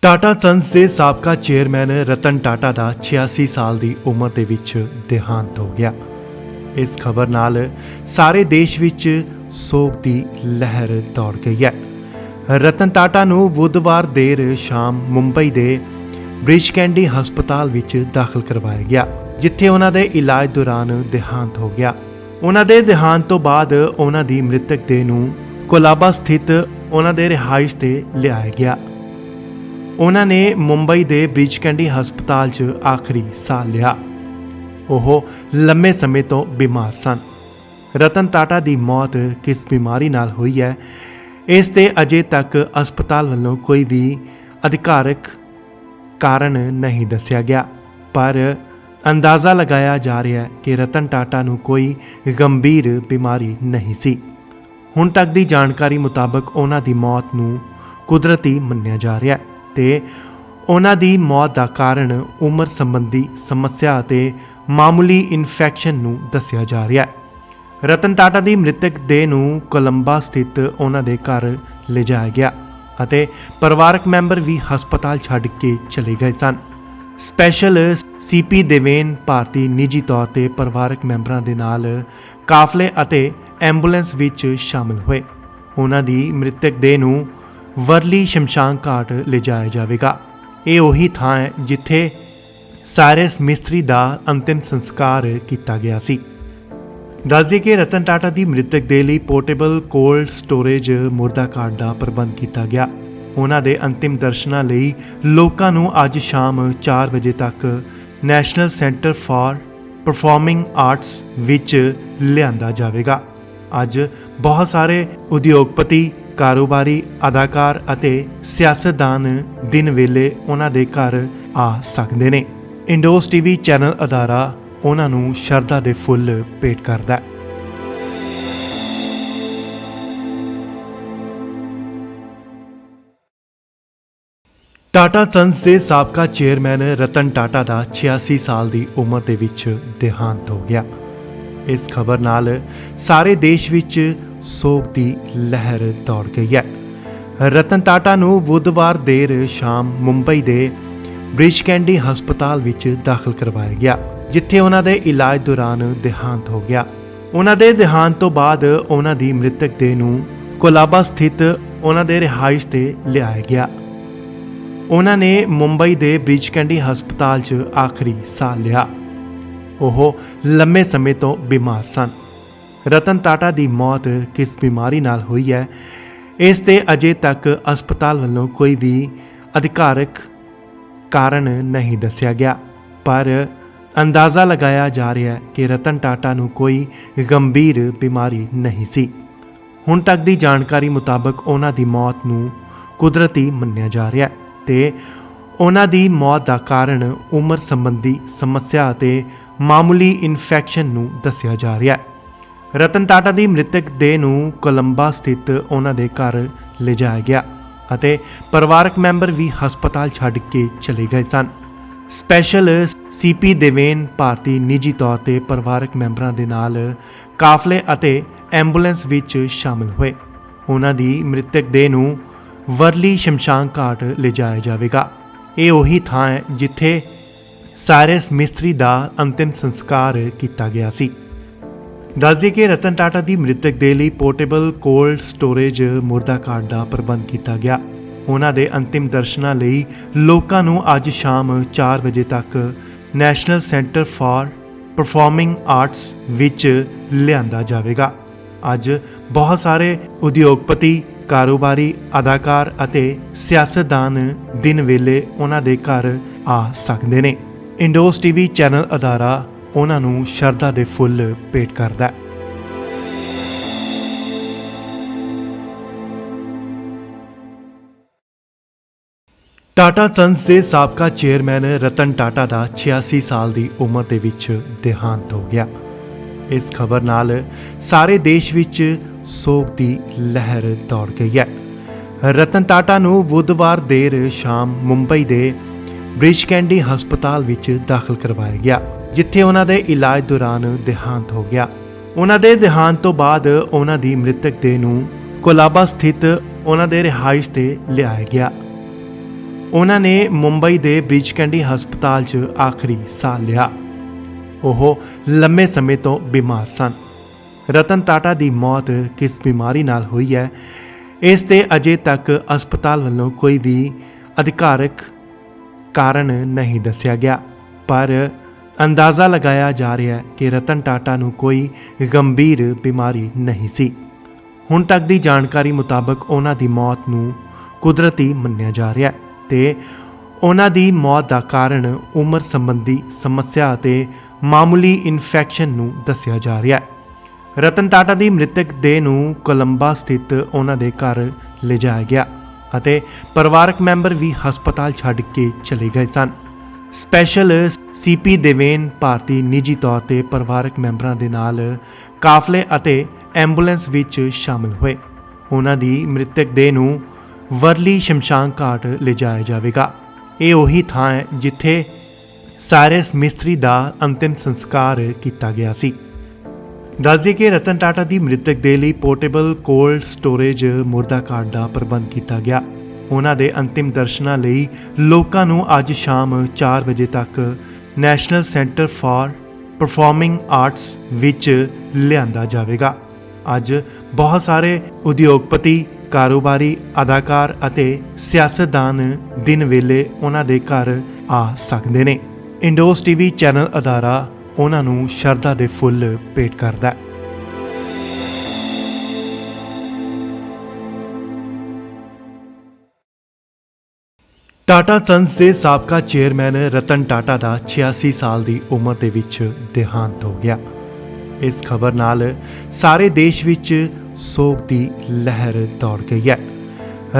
ਟਾਟਾ ਸੰਸ ਦੇ ਸਾਬਕਾ ਚੇਅਰਮੈਨ ਰਤਨ ਟਾਟਾ ਦਾ 86 ਸਾਲ ਦੀ ਉਮਰ ਦੇ ਵਿੱਚ ਦੇਹਾਂਤ ਹੋ ਗਿਆ। ਇਸ ਖਬਰ ਨਾਲ ਸਾਰੇ ਦੇਸ਼ ਵਿੱਚ ਸੋਗ ਦੀ ਲਹਿਰ ਦੌੜ ਗਈ ਹੈ। ਰਤਨ ਟਾਟਾ ਨੂੰ ਬੁੱਧਵਾਰ ਦੇਰ ਸ਼ਾਮ ਮੁੰਬਈ ਦੇ ਬ੍ਰਿਜ ਕੈਂਡੀ ਹਸਪਤਾਲ ਵਿੱਚ ਦਾਖਲ ਕਰਵਾਇਆ ਗਿਆ, ਜਿੱਥੇ ਉਹਨਾਂ ਦੇ ਇਲਾਜ ਦੌਰਾਨ ਦੇਹਾਂਤ ਹੋ ਗਿਆ। ਉਹਨਾਂ ਦੇ ਦੇਹਾਂਤ ਤੋਂ ਬਾਅਦ ਉਹਨਾਂ ਦੀ ਮ੍ਰਿਤਕ ਦੇਹ ਨੂੰ ਕੋਲਾਬਾ ਸਥਿਤ ਉਹਨਾਂ ਦੇ ਰਿਹਾਇਸ਼ ਤੇ ਲਿਆਇਆ ਗਿਆ। ਉਹਨਾਂ ਨੇ ਮੁੰਬਈ ਦੇ ਬ੍ਰਿਜ ਕੈਂਡੀ ਹਸਪਤਾਲ 'ਚ ਆਖਰੀ ਸਾਹ ਲਿਆ। ਉਹ ਲੰਮੇ ਸਮੇਂ ਤੋਂ ਬਿਮਾਰ ਸਨ। ਰਤਨ ਟਾਟਾ ਦੀ ਮੌਤ ਕਿਸ ਬਿਮਾਰੀ ਨਾਲ ਹੋਈ ਹੈ, ਇਸ ਤੇ ਅਜੇ ਤੱਕ ਹਸਪਤਾਲ ਵੱਲੋਂ ਕੋਈ ਵੀ ਅਧਿਕਾਰਕ ਕਾਰਨ ਨਹੀਂ ਦੱਸਿਆ ਗਿਆ, ਪਰ ਅੰਦਾਜ਼ਾ ਲਗਾਇਆ ਜਾ ਰਿਹਾ ਹੈ ਕਿ ਰਤਨ ਟਾਟਾ ਨੂੰ ਕੋਈ ਗੰਭੀਰ ਬਿਮਾਰੀ ਨਹੀਂ ਸੀ। ਹੁਣ ਤੱਕ ਦੀ ਜਾਣਕਾਰੀ ਮੁਤਾਬਕ ਉਹਨਾਂ ਦੀ ਮੌਤ ਨੂੰ ਕੁਦਰਤੀ ਮੰਨਿਆ ਜਾ ਰਿਹਾ ਹੈ ਤੇ ਉਹਨਾਂ ਦੀ ਮੌਤ ਦਾ ਕਾਰਨ ਉਮਰ ਸੰਬੰਧੀ ਸਮੱਸਿਆ ਅਤੇ ਮਾਮੂਲੀ ਇਨਫੈਕਸ਼ਨ ਨੂੰ ਦੱਸਿਆ ਜਾ ਰਿਹਾ ਹੈ। ਰਤਨ ਟਾਟਾ ਦੀ ਮ੍ਰਿਤਕ ਦੇਹ ਨੂੰ ਕੋਲੰਬਾ ਸਥਿਤ ਉਹਨਾਂ ਦੇ ਘਰ ਲਿਜਾਇਆ ਗਿਆ ਅਤੇ ਪਰਿਵਾਰਕ ਮੈਂਬਰ ਵੀ ਹਸਪਤਾਲ ਛੱਡ ਕੇ ਚਲੇ ਗਏ ਸਨ। ਸਪੈਸ਼ਲ ਸੀਪੀ ਦੇਵੇਨ ਭਾਰਤੀ ਨਿੱਜੀ ਤੌਰ ਤੇ ਪਰਿਵਾਰਕ ਮੈਂਬਰਾਂ ਦੇ ਨਾਲ ਕਾਫਲੇ ਅਤੇ ਐਂਬੂਲੈਂਸ ਵਿੱਚ ਸ਼ਾਮਲ ਹੋਏ। ਉਹਨਾਂ ਦੀ ਮ੍ਰਿਤਕ ਦੇਹ ਨੂੰ ਵਰਲੀ ਸ਼ਮਸ਼ਾਨ ਘਾਟ ਲਿਜਾਇਆ ਜਾਵੇਗਾ। ਇਹ ਉਹੀ ਥਾਂ ਹੈ ਜਿੱਥੇ ਸਾਇਰਸ ਮਿਸਤਰੀ ਦਾ ਅੰਤਿਮ ਸੰਸਕਾਰ ਕੀਤਾ ਗਿਆ ਸੀ। ਦੱਸਦੇ ਕਿ ਰਤਨ ਟਾਟਾ ਦੀ ਮ੍ਰਿਤਕ ਦੇਹ ਲਈ ਪੋਰਟੇਬਲ ਕੋਲਡ ਸਟੋਰੇਜ ਮੁਰਦਾ ਘਾਟ ਦਾ ਪ੍ਰਬੰਧ ਕੀਤਾ ਗਿਆ। ਉਹਨਾਂ ਦੇ ਅੰਤਿਮ ਦਰਸ਼ਨਾਂ ਲਈ ਲੋਕਾਂ ਨੂੰ ਅੱਜ ਸ਼ਾਮ 4 ਵਜੇ ਤੱਕ national centre for performing arts ਵਿੱਚ ਲਿਆਂਦਾ ਜਾਵੇਗਾ। ਅੱਜ ਬਹੁਤ ਸਾਰੇ ਉਦਯੋਗਪਤੀ, ਕਾਰੋਬਾਰੀ, ਅਦਾਕਾਰ ਅਤੇ ਸਿਆਸਤਦਾਨ ਦਿਨ ਵੇਲੇ ਉਹਨਾਂ ਦੇ ਘਰ ਆ ਸਕਦੇ ਨੇ। ਇੰਡੋਸ ਟੀਵੀ ਚੈਨਲ ਅਦਾਰਾ ਉਹਨਾਂ ਨੂੰ ਸ਼ਰਧਾ ਦੇ ਫੁੱਲ ਭੇਟ ਕਰਦਾ ਹੈ। ਟਾਟਾ ਸੰਸ ਦੇ ਸਾਬਕਾ ਚੇਅਰਮੈਨ ਰਤਨ ਟਾਟਾ ਦਾ 86 ਸਾਲ ਦੀ ਉਮਰ ਦੇ ਵਿੱਚ ਦੇਹਾਂਤ ਹੋ ਗਿਆ। ਇਸ ਖਬਰ ਨਾਲ ਸਾਰੇ ਦੇਸ਼ ਵਿੱਚ ਸੋਗ ਦੀ ਲਹਿਰ ਦੌੜ ਗਈ ਹੈ। ਰਤਨ ਟਾਟਾ ਨੂੰ ਬੁੱਧਵਾਰ ਦੇਰ ਸ਼ਾਮ ਮੁੰਬਈ ਦੇ ਬ੍ਰਿਜ ਕੈਂਡੀ ਹਸਪਤਾਲ ਵਿੱਚ ਦਾਖਲ ਕਰਵਾਇਆ ਗਿਆ, ਜਿੱਥੇ ਉਹਨਾਂ ਦੇ ਇਲਾਜ ਦੌਰਾਨ ਦੇਹਾਂਤ ਹੋ ਗਿਆ। ਉਹਨਾਂ ਦੇ ਦੇਹਾਂਤ ਤੋਂ ਬਾਅਦ ਉਹਨਾਂ ਦੀ ਮ੍ਰਿਤਕ ਦੇਹ ਨੂੰ ਕੋਲਾਬਾ ਸਥਿਤ ਉਹਨਾਂ ਦੇ ਰਿਹਾਇਸ਼ ਤੇ ਲਿਆਇਆ ਗਿਆ। ਉਹਨਾਂ ਨੇ ਮੁੰਬਈ ਦੇ ਬ੍ਰਿਜ ਕੈਂਡੀ ਹਸਪਤਾਲ 'ਚ ਆਖਰੀ ਸਾਹ ਲਿਆ। ਉਹ ਲੰਮੇ ਸਮੇਂ ਤੋਂ ਬਿਮਾਰ ਸਨ। ਰਤਨ ਟਾਟਾ ਦੀ ਮੌਤ ਕਿਸ ਬਿਮਾਰੀ ਨਾਲ ਹੋਈ ਹੈ, ਇਸ ਤੇ ਅਜੇ ਤੱਕ ਹਸਪਤਾਲ ਵੱਲੋਂ ਕੋਈ ਵੀ ਅਧਿਕਾਰਕ ਕਾਰਨ ਨਹੀਂ ਦੱਸਿਆ ਗਿਆ, ਪਰ ਅੰਦਾਜ਼ਾ ਲਗਾਇਆ ਜਾ ਰਿਹਾ ਹੈ ਕਿ ਰਤਨ ਟਾਟਾ ਨੂੰ ਕੋਈ ਗੰਭੀਰ ਬਿਮਾਰੀ ਨਹੀਂ ਸੀ। ਹੁਣ ਤੱਕ ਦੀ ਜਾਣਕਾਰੀ ਮੁਤਾਬਕ ਉਹਨਾਂ ਦੀ ਮੌਤ ਨੂੰ ਕੁਦਰਤੀ ਮੰਨਿਆ ਜਾ ਰਿਹਾ ਹੈ ਤੇ ਉਹਨਾਂ ਦੀ ਮੌਤ ਦਾ ਕਾਰਨ ਉਮਰ ਸੰਬੰਧੀ ਸਮੱਸਿਆ ਅਤੇ ਮਾਮੂਲੀ ਇਨਫੈਕਸ਼ਨ ਨੂੰ ਦੱਸਿਆ ਜਾ ਰਿਹਾ ਹੈ। ਰਤਨ ਟਾਟਾ ਦੀ ਮ੍ਰਿਤਕ ਦੇਹ ਨੂੰ ਕੋਲੰਬਾ ਸਥਿਤ ਉਹਨਾਂ ਦੇ ਘਰ ਲਿਜਾਇਆ ਗਿਆ ਅਤੇ ਪਰਿਵਾਰਕ ਮੈਂਬਰ ਵੀ ਹਸਪਤਾਲ ਛੱਡ ਕੇ ਚਲੇ ਗਏ ਸਨ। ਸਪੈਸ਼ਲ ਸੀਪੀ ਦੇਵੇਨ ਭਾਰਤੀ ਨਿੱਜੀ ਤੌਰ ਤੇ ਪਰਿਵਾਰਕ ਮੈਂਬਰਾਂ ਦੇ ਨਾਲ ਕਾਫਲੇ ਅਤੇ ਐਂਬੂਲੈਂਸ ਵਿੱਚ ਸ਼ਾਮਲ ਹੋਏ। ਉਹਨਾਂ ਦੀ ਮ੍ਰਿਤਕ ਦੇਹ ਨੂੰ ਵਰਲੀ ਸ਼ਮਸ਼ਾਨ ਘਾਟ ਲਿਜਾਇਆ ਜਾਵੇਗਾ। ਇਹ ਉਹੀ ਥਾਂ ਹੈ ਜਿੱਥੇ ਸਾਇਰਸ ਮਿਸਤਰੀ ਦਾ ਅੰਤਿਮ ਸੰਸਕਾਰ ਕੀਤਾ ਗਿਆ ਸੀ। ਦੱਸਦੇ ਕਿ ਰਤਨ ਟਾਟਾ ਦੀ ਮ੍ਰਿਤਕ ਦੇਹ ਲਈ ਪੋਰਟੇਬਲ ਕੋਲਡ ਸਟੋਰੇਜ ਮੁਰਦਾ ਘਾਟ ਦਾ ਪ੍ਰਬੰਧ ਕੀਤਾ ਗਿਆ। ਉਹਨਾਂ ਦੇ ਅੰਤਿਮ ਦਰਸ਼ਨਾਂ ਲਈ ਲੋਕਾਂ ਨੂੰ ਅੱਜ ਸ਼ਾਮ 4 ਵਜੇ ਤੱਕ national centre for performing arts ਵਿੱਚ ਲਿਆਂਦਾ ਜਾਵੇਗਾ। ਅੱਜ ਬਹੁਤ ਸਾਰੇ ਉਦਯੋਗਪਤੀ, ਕਾਰੋਬਾਰੀ, ਅਦਾਕਾਰ ਅਤੇ ਸਿਆਸਤਦਾਨ ਦਿਨ ਵੇਲੇ ਉਹਨਾਂ ਦੇ ਘਰ ਆ ਸਕਦੇ ਨੇ। ਇੰਡੋਸ ਟੀਵੀ ਚੈਨਲ ਅਦਾਰਾ ਉਹਨਾਂ ਨੂੰ ਸ਼ਰਧਾ ਦੇ ਫੁੱਲ ਭੇਟ ਕਰਦਾ ਹੈ। ਟਾਟਾ ਸੰਸ ਦੇ ਸਾਬਕਾ ਚੇਅਰਮੈਨ ਰਤਨ ਟਾਟਾ ਦਾ 86 ਸਾਲ ਦੀ ਉਮਰ ਦੇ ਵਿੱਚ ਦੇਹਾਂਤ ਹੋ ਗਿਆ। ਇਸ ਖਬਰ ਨਾਲ ਸਾਰੇ ਦੇਸ਼ ਵਿੱਚ ਸੋਗ ਦੀ ਲਹਿਰ ਦੌੜ ਗਈ ਹੈ। ਰਤਨ ਟਾਟਾ ਨੂੰ ਬੁੱਧਵਾਰ ਦੇਰ ਸ਼ਾਮ ਮੁੰਬਈ ਦੇ ਬ੍ਰਿਜ ਕੈਂਡੀ ਹਸਪਤਾਲ ਵਿੱਚ ਦਾਖਲ ਕਰਵਾਇਆ ਗਿਆ, ਜਿੱਥੇ ਉਹਨਾਂ ਦੇ ਇਲਾਜ ਦੌਰਾਨ ਦੇਹਾਂਤ ਹੋ ਗਿਆ। ਉਹਨਾਂ ਦੇ ਦੇਹਾਂਤ ਤੋਂ ਬਾਅਦ ਉਹਨਾਂ ਦੀ ਮ੍ਰਿਤਕ ਦੇਹ ਨੂੰ ਕੋਲਾਬਾ ਸਥਿਤ ਉਹਨਾਂ ਦੇ ਰਿਹਾਇਸ਼ ਤੇ ਲਿਆਇਆ ਗਿਆ। ਉਹਨਾਂ ਨੇ ਮੁੰਬਈ ਦੇ ਬ੍ਰਿਜ ਕੈਂਡੀ ਹਸਪਤਾਲ 'ਚ ਆਖਰੀ ਸਾਹ ਲਿਆ। ਉਹ ਲੰਮੇ ਸਮੇਂ ਤੋਂ ਬਿਮਾਰ ਸਨ। ਰਤਨ ਟਾਟਾ ਦੀ ਮੌਤ ਕਿਸ ਬਿਮਾਰੀ ਨਾਲ ਹੋਈ ਹੈ, ਇਸ ਤੇ ਅਜੇ ਤੱਕ ਹਸਪਤਾਲ ਵੱਲੋਂ ਕੋਈ ਵੀ ਅਧਿਕਾਰਕ ਕਾਰਨ ਨਹੀਂ ਦੱਸਿਆ ਗਿਆ, ਪਰ ਅੰਦਾਜ਼ਾ ਲਗਾਇਆ ਜਾ ਰਿਹਾ ਹੈ ਕਿ ਰਤਨ ਟਾਟਾ ਨੂੰ ਕੋਈ ਗੰਭੀਰ ਬਿਮਾਰੀ ਨਹੀਂ ਸੀ। ਹੁਣ ਤੱਕ ਦੀ ਜਾਣਕਾਰੀ ਮੁਤਾਬਕ ਉਹਨਾਂ ਦੀ ਮੌਤ ਨੂੰ ਕੁਦਰਤੀ ਮੰਨਿਆ ਜਾ ਰਿਹਾ ਹੈ ਤੇ ਉਹਨਾਂ ਦੀ ਮੌਤ ਦਾ ਕਾਰਨ ਉਮਰ ਸੰਬੰਧੀ ਸਮੱਸਿਆ ਅਤੇ ਮਾਮੂਲੀ ਇਨਫੈਕਸ਼ਨ ਨੂੰ ਦੱਸਿਆ ਜਾ ਰਿਹਾ ਹੈ। ਰਤਨ ਟਾਟਾ ਦੀ ਮ੍ਰਿਤਕ ਦੇਹ ਨੂੰ ਕੋਲੰਬਾ ਸਥਿਤ ਉਹਨਾਂ ਦੇ ਘਰ ਲਿਜਾਇਆ ਗਿਆ ਅਤੇ ਪਰਿਵਾਰਕ ਮੈਂਬਰ ਵੀ ਹਸਪਤਾਲ ਛੱਡ ਕੇ ਚਲੇ ਗਏ ਸਨ। ਸਪੈਸ਼ਲ ਸੀਪੀ ਦੇਵੇਨ ਭਾਰਤੀ ਨਿੱਜੀ ਤੌਰ ਤੇ ਪਰਿਵਾਰਕ ਮੈਂਬਰਾਂ ਦੇ ਨਾਲ ਕਾਫਲੇ ਅਤੇ ਐਂਬੂਲੈਂਸ ਵਿੱਚ ਸ਼ਾਮਲ ਹੋਏ। ਉਹਨਾਂ ਦੀ ਮ੍ਰਿਤਕ ਦੇਹ ਨੂੰ ਵਰਲੀ ਸ਼ਮਸ਼ਾਨ ਘਾਟ ਲਿਜਾਇਆ ਜਾਵੇਗਾ। ਇਹ ਉਹੀ ਥਾਂ ਹੈ ਜਿੱਥੇ ਸਾਇਰਸ ਮਿਸਤਰੀ ਦਾ ਅੰਤਿਮ ਸੰਸਕਾਰ ਕੀਤਾ ਗਿਆ ਸੀ। ਦੱਸ ਦਈਏ ਕਿ ਰਤਨ ਟਾਟਾ ਦੀ ਮ੍ਰਿਤਕ ਦੇਹ ਲਈ ਪੋਰਟੇਬਲ ਕੋਲਡ ਸਟੋਰੇਜ ਮੁਰਦਾ ਘਾਟ ਦਾ ਪ੍ਰਬੰਧ ਕੀਤਾ ਗਿਆ। ਉਹਨਾਂ ਦੇ ਅੰਤਿਮ ਦਰਸ਼ਨਾਂ ਲਈ ਲੋਕਾਂ ਨੂੰ ਅੱਜ ਸ਼ਾਮ 4 ਵਜੇ ਤੱਕ national centre for performing arts ਵਿੱਚ ਲਿਆਂਦਾ ਜਾਵੇਗਾ। ਅੱਜ ਬਹੁਤ ਸਾਰੇ ਉਦਯੋਗਪਤੀ, ਕਾਰੋਬਾਰੀ, ਅਦਾਕਾਰ ਅਤੇ ਸਿਆਸਤਦਾਨ ਦਿਨ ਵੇਲੇ ਉਹਨਾਂ ਦੇ ਘਰ ਆ ਸਕਦੇ ਨੇ। ਇੰਡੋਸ ਟੀਵੀ ਚੈਨਲ ਅਦਾਰਾ ਉਹਨਾਂ ਨੂੰ ਸ਼ਰਧਾ ਦੇ ਫੁੱਲ ਭੇਟ ਕਰਦਾ ਹੈ। ਟਾਟਾ ਸੰਸ ਦੇ ਸਾਬਕਾ ਚੇਅਰਮੈਨ ਰਤਨ ਟਾਟਾ ਦਾ 86 ਸਾਲ ਦੀ ਉਮਰ ਦੇ ਵਿੱਚ ਦੇਹਾਂਤ ਹੋ ਗਿਆ। ਇਸ ਖਬਰ ਨਾਲ ਸਾਰੇ ਦੇਸ਼ ਵਿੱਚ ਸੋਗ ਦੀ ਲਹਿਰ ਦੌੜ ਗਈ ਹੈ।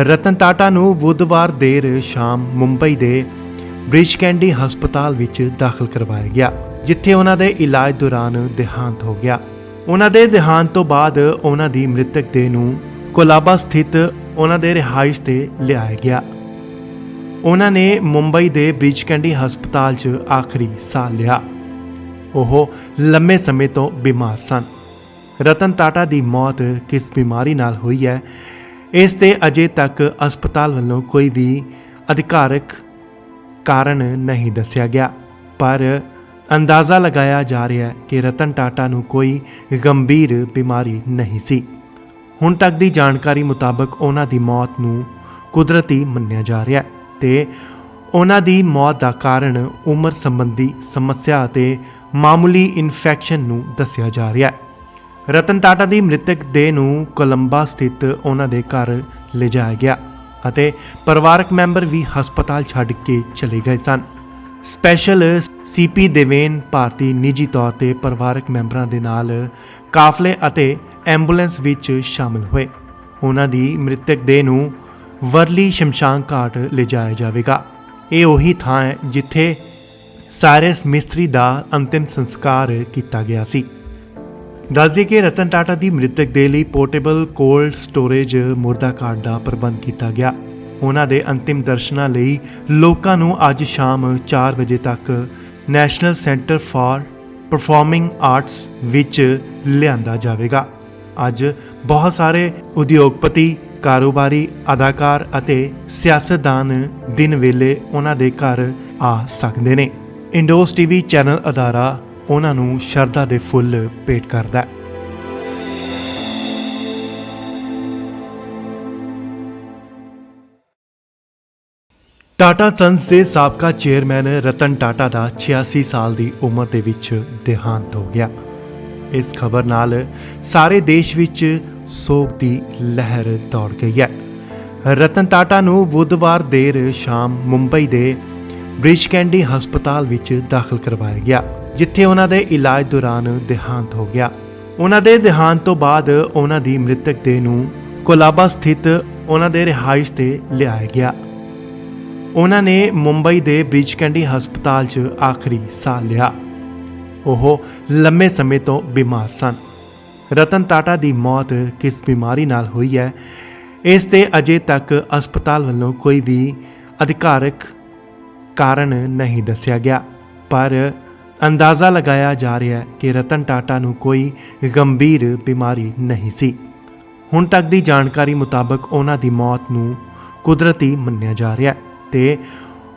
ਰਤਨ ਟਾਟਾ ਨੂੰ ਬੁੱਧਵਾਰ ਦੇਰ ਸ਼ਾਮ ਮੁੰਬਈ ਦੇ ਬ੍ਰਿਜ ਕੈਂਡੀ ਹਸਪਤਾਲ ਵਿੱਚ ਦਾਖਲ ਕਰਵਾਇਆ ਗਿਆ, ਜਿੱਥੇ ਉਹਨਾਂ ਦੇ ਇਲਾਜ ਦੌਰਾਨ ਦੇਹਾਂਤ ਹੋ ਗਿਆ। ਉਹਨਾਂ ਦੇ ਦੇਹਾਂਤ ਤੋਂ ਬਾਅਦ ਉਹਨਾਂ ਦੀ ਮ੍ਰਿਤਕ ਦੇਹ ਨੂੰ ਕੋਲਾਬਾ ਸਥਿਤ ਉਹਨਾਂ ਦੇ ਰਿਹਾਇਸ਼ ਤੇ ਲਿਆਇਆ ਗਿਆ। ਉਹਨਾਂ ਨੇ ਮੁੰਬਈ ਦੇ ਬ੍ਰਿਜ ਕੈਂਡੀ ਹਸਪਤਾਲ 'ਚ ਆਖਰੀ ਸਾਹ ਲਿਆ। ਉਹ ਲੰਮੇ ਸਮੇਂ ਤੋਂ ਬਿਮਾਰ ਸਨ। ਰਤਨ ਟਾਟਾ ਦੀ ਮੌਤ ਕਿਸ ਬਿਮਾਰੀ ਨਾਲ ਹੋਈ ਹੈ, ਇਸ ਤੇ ਅਜੇ ਤੱਕ ਹਸਪਤਾਲ ਵੱਲੋਂ ਕੋਈ ਵੀ ਅਧਿਕਾਰਕ ਕਾਰਨ ਨਹੀਂ ਦੱਸਿਆ ਗਿਆ, ਪਰ ਅੰਦਾਜ਼ਾ ਲਗਾਇਆ ਜਾ ਰਿਹਾ ਹੈ ਕਿ ਰਤਨ ਟਾਟਾ ਨੂੰ ਕੋਈ ਗੰਭੀਰ ਬਿਮਾਰੀ ਨਹੀਂ ਸੀ। ਹੁਣ ਤੱਕ ਦੀ ਜਾਣਕਾਰੀ ਮੁਤਾਬਕ ਉਹਨਾਂ ਦੀ ਮੌਤ ਨੂੰ ਕੁਦਰਤੀ ਮੰਨਿਆ ਜਾ ਰਿਹਾ ਹੈ ਤੇ ਉਹਨਾਂ ਦੀ ਮੌਤ ਦਾ ਕਾਰਨ ਉਮਰ ਸੰਬੰਧੀ ਸਮੱਸਿਆ ਅਤੇ ਮਾਮੂਲੀ ਇਨਫੈਕਸ਼ਨ ਨੂੰ ਦੱਸਿਆ ਜਾ ਰਿਹਾ ਹੈ। ਰਤਨ ਟਾਟਾ ਦੀ ਮ੍ਰਿਤਕ ਦੇਹ ਨੂੰ ਕੋਲੰਬਾ ਸਥਿਤ ਉਹਨਾਂ ਦੇ ਘਰ ਲਿਜਾਇਆ ਗਿਆ ਅਤੇ ਪਰਿਵਾਰਕ ਮੈਂਬਰ ਵੀ ਹਸਪਤਾਲ ਛੱਡ ਕੇ ਚਲੇ ਗਏ ਸਨ। ਸਪੈਸ਼ਲ ਸੀਪੀ ਦੇਵੇਨ ਭਾਰਤੀ ਨਿੱਜੀ ਤੌਰ ਤੇ ਪਰਿਵਾਰਕ ਮੈਂਬਰਾਂ ਦੇ ਨਾਲ ਕਾਫਲੇ ਅਤੇ ਐਂਬੂਲੈਂਸ ਵਿੱਚ ਸ਼ਾਮਲ ਹੋਏ। ਉਹਨਾਂ ਦੀ ਮ੍ਰਿਤਕ ਦੇਹ ਨੂੰ ਵਰਲੀ ਸ਼ਮਸ਼ਾਨ ਘਾਟ ਲਿਜਾਇਆ ਜਾਵੇਗਾ। ਇਹ ਉਹੀ ਥਾਂ ਹੈ ਜਿੱਥੇ ਸਾਇਰਸ ਮਿਸਤਰੀ ਦਾ ਅੰਤਿਮ ਸੰਸਕਾਰ ਕੀਤਾ ਗਿਆ ਸੀ। ਦੱਸ ਦਈਏ ਕਿ ਰਤਨ ਟਾਟਾ ਦੀ ਮ੍ਰਿਤਕ ਦੇਹ ਲਈ ਪੋਰਟੇਬਲ ਕੋਲਡ ਸਟੋਰੇਜ ਮੁਰਦਾ ਘਾਟ ਦਾ ਪ੍ਰਬੰਧ ਕੀਤਾ ਗਿਆ। ਉਹਨਾਂ ਦੇ ਅੰਤਿਮ ਦਰਸ਼ਨਾਂ ਲਈ ਲੋਕਾਂ ਨੂੰ ਅੱਜ ਸ਼ਾਮ 4 ਵਜੇ ਤੱਕ national centre for performing arts ਵਿੱਚ ਲਿਆਂਦਾ ਜਾਵੇਗਾ। ਅੱਜ ਬਹੁਤ ਸਾਰੇ ਉਦਯੋਗਪਤੀ, ਕਾਰੋਬਾਰੀ, ਅਦਾਕਾਰ ਅਤੇ ਸਿਆਸਤਦਾਨ ਦਿਨ ਵੇਲੇ ਉਹਨਾਂ ਦੇ ਘਰ ਆ ਸਕਦੇ ਨੇ। ਇੰਡੋਸ ਟੀਵੀ ਚੈਨਲ ਅਦਾਰਾ ਉਹਨਾਂ ਨੂੰ ਸ਼ਰਧਾ ਦੇ ਫੁੱਲ ਭੇਟ ਕਰਦਾ ਹੈ। ਟਾਟਾ ਸੰਸ ਦੇ ਸਾਬਕਾ ਚੇਅਰਮੈਨ ਰਤਨ ਟਾਟਾ ਦਾ 86 ਸਾਲ ਦੀ ਉਮਰ ਦੇ ਵਿੱਚ ਦੇਹਾਂਤ ਹੋ ਗਿਆ। ਇਸ ਖਬਰ ਨਾਲ ਸਾਰੇ ਦੇਸ਼ ਵਿੱਚ ਸੋਗ ਦੀ ਲਹਿਰ ਦੌੜ ਗਈ ਹੈ। ਰਤਨ ਟਾਟਾ ਨੂੰ ਬੁੱਧਵਾਰ ਦੇਰ ਸ਼ਾਮ ਮੁੰਬਈ ਦੇ ਬ੍ਰਿਜ ਕੈਂਡੀ ਹਸਪਤਾਲ ਵਿੱਚ ਦਾਖਲ ਕਰਵਾਇਆ ਗਿਆ, ਜਿੱਥੇ ਉਹਨਾਂ ਦੇ ਇਲਾਜ ਦੌਰਾਨ ਦੇਹਾਂਤ ਹੋ ਗਿਆ। ਉਹਨਾਂ ਦੇ ਦੇਹਾਂਤ ਤੋਂ ਬਾਅਦ ਉਹਨਾਂ ਦੀ ਮ੍ਰਿਤਕ ਦੇਹ ਨੂੰ ਕੋਲਾਬਾ ਸਥਿਤ ਉਹਨਾਂ ਦੇ ਰਿਹਾਇਸ਼ ਤੇ ਲਿਆਇਆ ਗਿਆ। ਉਹਨਾਂ ਨੇ ਮੁੰਬਈ ਦੇ ਬ੍ਰਿਜ ਕੈਂਡੀ ਹਸਪਤਾਲ 'ਚ ਆਖਰੀ ਸਾਹ ਲਿਆ। ਉਹ ਲੰਮੇ ਸਮੇਂ ਤੋਂ ਬਿਮਾਰ ਸਨ। ਰਤਨ ਟਾਟਾ ਦੀ ਮੌਤ ਕਿਸ ਬਿਮਾਰੀ ਨਾਲ ਹੋਈ ਹੈ, ਇਸ ਤੇ ਅਜੇ ਤੱਕ ਹਸਪਤਾਲ ਵੱਲੋਂ ਕੋਈ ਵੀ ਅਧਿਕਾਰਕ ਕਾਰਨ ਨਹੀਂ ਦੱਸਿਆ ਗਿਆ, ਪਰ ਅੰਦਾਜ਼ਾ ਲਗਾਇਆ ਜਾ ਰਿਹਾ ਹੈ ਕਿ ਰਤਨ ਟਾਟਾ ਨੂੰ ਕੋਈ ਗੰਭੀਰ ਬਿਮਾਰੀ ਨਹੀਂ ਸੀ। ਹੁਣ ਤੱਕ ਦੀ ਜਾਣਕਾਰੀ ਮੁਤਾਬਕ ਉਹਨਾਂ ਦੀ ਮੌਤ ਨੂੰ ਕੁਦਰਤੀ ਮੰਨਿਆ ਜਾ ਰਿਹਾ ਹੈ ਤੇ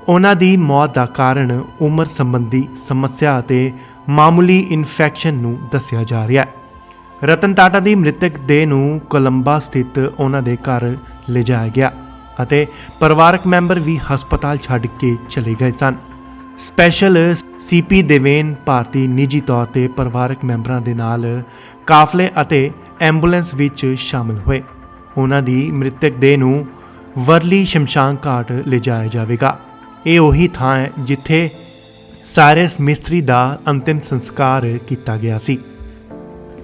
ਉਹਨਾਂ ਦੀ ਮੌਤ ਦਾ ਕਾਰਨ ਉਮਰ ਸੰਬੰਧੀ ਸਮੱਸਿਆ ਅਤੇ ਮਾਮੂਲੀ ਇਨਫੈਕਸ਼ਨ ਨੂੰ ਦੱਸਿਆ ਜਾ ਰਿਹਾ ਹੈ। ਰਤਨ ਟਾਟਾ ਦੀ ਮ੍ਰਿਤਕ ਦੇਹ ਨੂੰ ਕੋਲੰਬਾ ਸਥਿਤ ਉਹਨਾਂ ਦੇ ਘਰ ਲਿਜਾਇਆ ਗਿਆ ਅਤੇ ਪਰਿਵਾਰਕ ਮੈਂਬਰ ਵੀ ਹਸਪਤਾਲ ਛੱਡ ਕੇ ਚਲੇ ਗਏ ਸਨ। ਸਪੈਸ਼ਲ ਸੀਪੀ ਦੇਵੇਨ ਭਾਰਤੀ ਨਿੱਜੀ ਤੌਰ ਤੇ ਪਰਿਵਾਰਕ ਮੈਂਬਰਾਂ ਦੇ ਨਾਲ ਕਾਫਲੇ ਅਤੇ ਐਂਬੂਲੈਂਸ ਵਿੱਚ ਸ਼ਾਮਲ ਹੋਏ। ਉਹਨਾਂ ਦੀ ਮ੍ਰਿਤਕ ਦੇਹ ਨੂੰ ਵਰਲੀ ਸ਼ਮਸ਼ਾਨ ਘਾਟ ਲਿਜਾਇਆ ਜਾਵੇਗਾ। ਇਹ ਉਹੀ ਥਾਂ ਹੈ ਜਿੱਥੇ ਸਾਇਰਸ ਮਿਸਤਰੀ ਦਾ ਅੰਤਿਮ ਸੰਸਕਾਰ ਕੀਤਾ ਗਿਆ ਸੀ।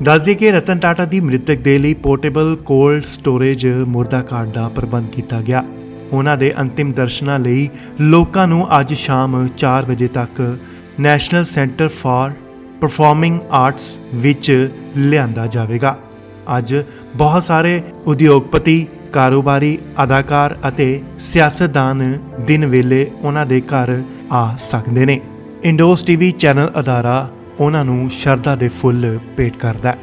ਦੱਸ ਦਈਏ ਕਿ ਰਤਨ ਟਾਟਾ ਦੀ ਮ੍ਰਿਤਕ ਦੇਹ ਲਈ ਪੋਰਟੇਬਲ ਕੋਲਡ ਸਟੋਰੇਜ ਮੁਰਦਾ ਘਾਟ ਦਾ ਪ੍ਰਬੰਧ ਕੀਤਾ ਗਿਆ। ਉਹਨਾਂ ਦੇ ਅੰਤਿਮ ਦਰਸ਼ਨਾਂ ਲਈ ਲੋਕਾਂ ਨੂੰ ਅੱਜ ਸ਼ਾਮ 4 ਵਜੇ ਤੱਕ national centre for performing arts ਵਿੱਚ ਲਿਆਂਦਾ ਜਾਵੇਗਾ। ਅੱਜ ਬਹੁਤ ਸਾਰੇ ਉਦਯੋਗਪਤੀ, ਕਾਰੋਬਾਰੀ, ਅਦਾਕਾਰ ਅਤੇ ਸਿਆਸਤਦਾਨ ਦਿਨ ਵੇਲੇ ਉਹਨਾਂ ਦੇ ਘਰ ਆ ਸਕਦੇ ਨੇ। ਇੰਡੋਸ ਟੀਵੀ ਚੈਨਲ ਅਦਾਰਾ ਉਹਨਾਂ ਨੂੰ ਸ਼ਰਧਾ ਦੇ ਫੁੱਲ ਭੇਟ ਕਰਦਾ ਹੈ।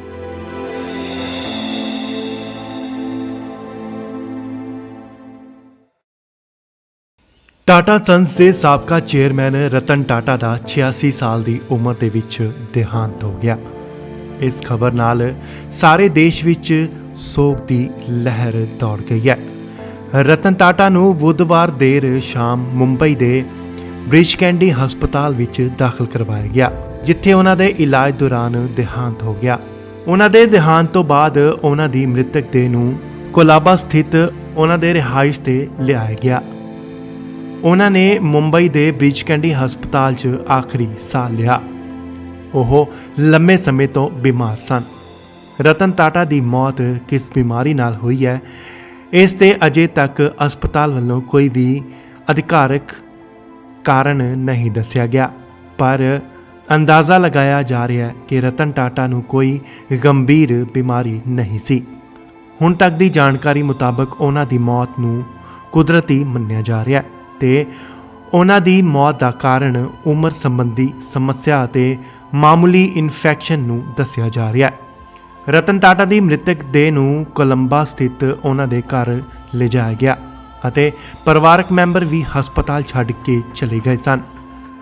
ਟਾਟਾ ਸੰਸ ਦੇ ਸਾਬਕਾ ਚੇਅਰਮੈਨ ਰਤਨ ਟਾਟਾ ਦਾ 86 ਸਾਲ ਦੀ ਉਮਰ ਦੇ ਵਿੱਚ ਦੇਹਾਂਤ ਹੋ ਗਿਆ। ਇਸ ਖਬਰ ਨਾਲ ਸਾਰੇ ਦੇਸ਼ ਵਿੱਚ ਸੋਗ ਦੀ ਲਹਿਰ ਦੌੜ ਗਈ ਹੈ। ਰਤਨ ਟਾਟਾ ਨੂੰ ਬੁੱਧਵਾਰ ਦੇਰ ਸ਼ਾਮ ਮੁੰਬਈ ਦੇ ਬ੍ਰਿਜ ਕੈਂਡੀ ਹਸਪਤਾਲ ਵਿੱਚ ਦਾਖਲ ਕਰਵਾਇਆ ਗਿਆ, ਜਿੱਥੇ ਉਹਨਾਂ ਦੇ ਇਲਾਜ ਦੌਰਾਨ ਦੇਹਾਂਤ ਹੋ ਗਿਆ। ਉਹਨਾਂ ਦੇ ਦੇਹਾਂਤ ਤੋਂ ਬਾਅਦ ਉਹਨਾਂ ਦੀ ਮ੍ਰਿਤਕ ਦੇਹ ਨੂੰ ਕੋਲਾਬਾ ਸਥਿਤ ਉਹਨਾਂ ਦੇ ਰਿਹਾਇਸ਼ ਤੇ ਲਿਆਇਆ ਗਿਆ। ਉਹਨਾਂ ਨੇ ਮੁੰਬਈ ਦੇ ਬ੍ਰਿਜ ਕੈਂਡੀ ਹਸਪਤਾਲ 'ਚ ਆਖਰੀ ਸਾਹ ਲਿਆ। ਉਹ ਲੰਮੇ ਸਮੇਂ ਤੋਂ ਬਿਮਾਰ ਸਨ। ਰਤਨ ਟਾਟਾ ਦੀ ਮੌਤ ਕਿਸ ਬਿਮਾਰੀ ਨਾਲ ਹੋਈ ਹੈ, ਇਸ ਤੇ ਅਜੇ ਤੱਕ ਹਸਪਤਾਲ ਵੱਲੋਂ ਕੋਈ ਵੀ ਅਧਿਕਾਰਕ ਕਾਰਨ ਨਹੀਂ ਦੱਸਿਆ ਗਿਆ, ਪਰ ਅੰਦਾਜ਼ਾ ਲਗਾਇਆ ਜਾ ਰਿਹਾ ਹੈ ਕਿ ਰਤਨ ਟਾਟਾ ਨੂੰ ਕੋਈ ਗੰਭੀਰ ਬਿਮਾਰੀ ਨਹੀਂ ਸੀ। ਹੁਣ ਤੱਕ ਦੀ ਜਾਣਕਾਰੀ ਮੁਤਾਬਕ ਉਹਨਾਂ ਦੀ ਮੌਤ ਨੂੰ ਕੁਦਰਤੀ ਮੰਨਿਆ ਜਾ ਰਿਹਾ ਹੈ ਤੇ ਉਹਨਾਂ ਦੀ ਮੌਤ ਦਾ ਕਾਰਨ ਉਮਰ ਸੰਬੰਧੀ ਸਮੱਸਿਆ ਅਤੇ ਮਾਮੂਲੀ ਇਨਫੈਕਸ਼ਨ ਨੂੰ ਦੱਸਿਆ ਜਾ ਰਿਹਾ ਹੈ। ਰਤਨ ਟਾਟਾ ਦੀ ਮ੍ਰਿਤਕ ਦੇਹ ਨੂੰ ਕੋਲੰਬਾ ਸਥਿਤ ਉਹਨਾਂ ਦੇ ਘਰ ਲਿਜਾਇਆ ਗਿਆ ਅਤੇ ਪਰਿਵਾਰਕ ਮੈਂਬਰ ਵੀ ਹਸਪਤਾਲ ਛੱਡ ਕੇ ਚਲੇ ਗਏ ਸਨ।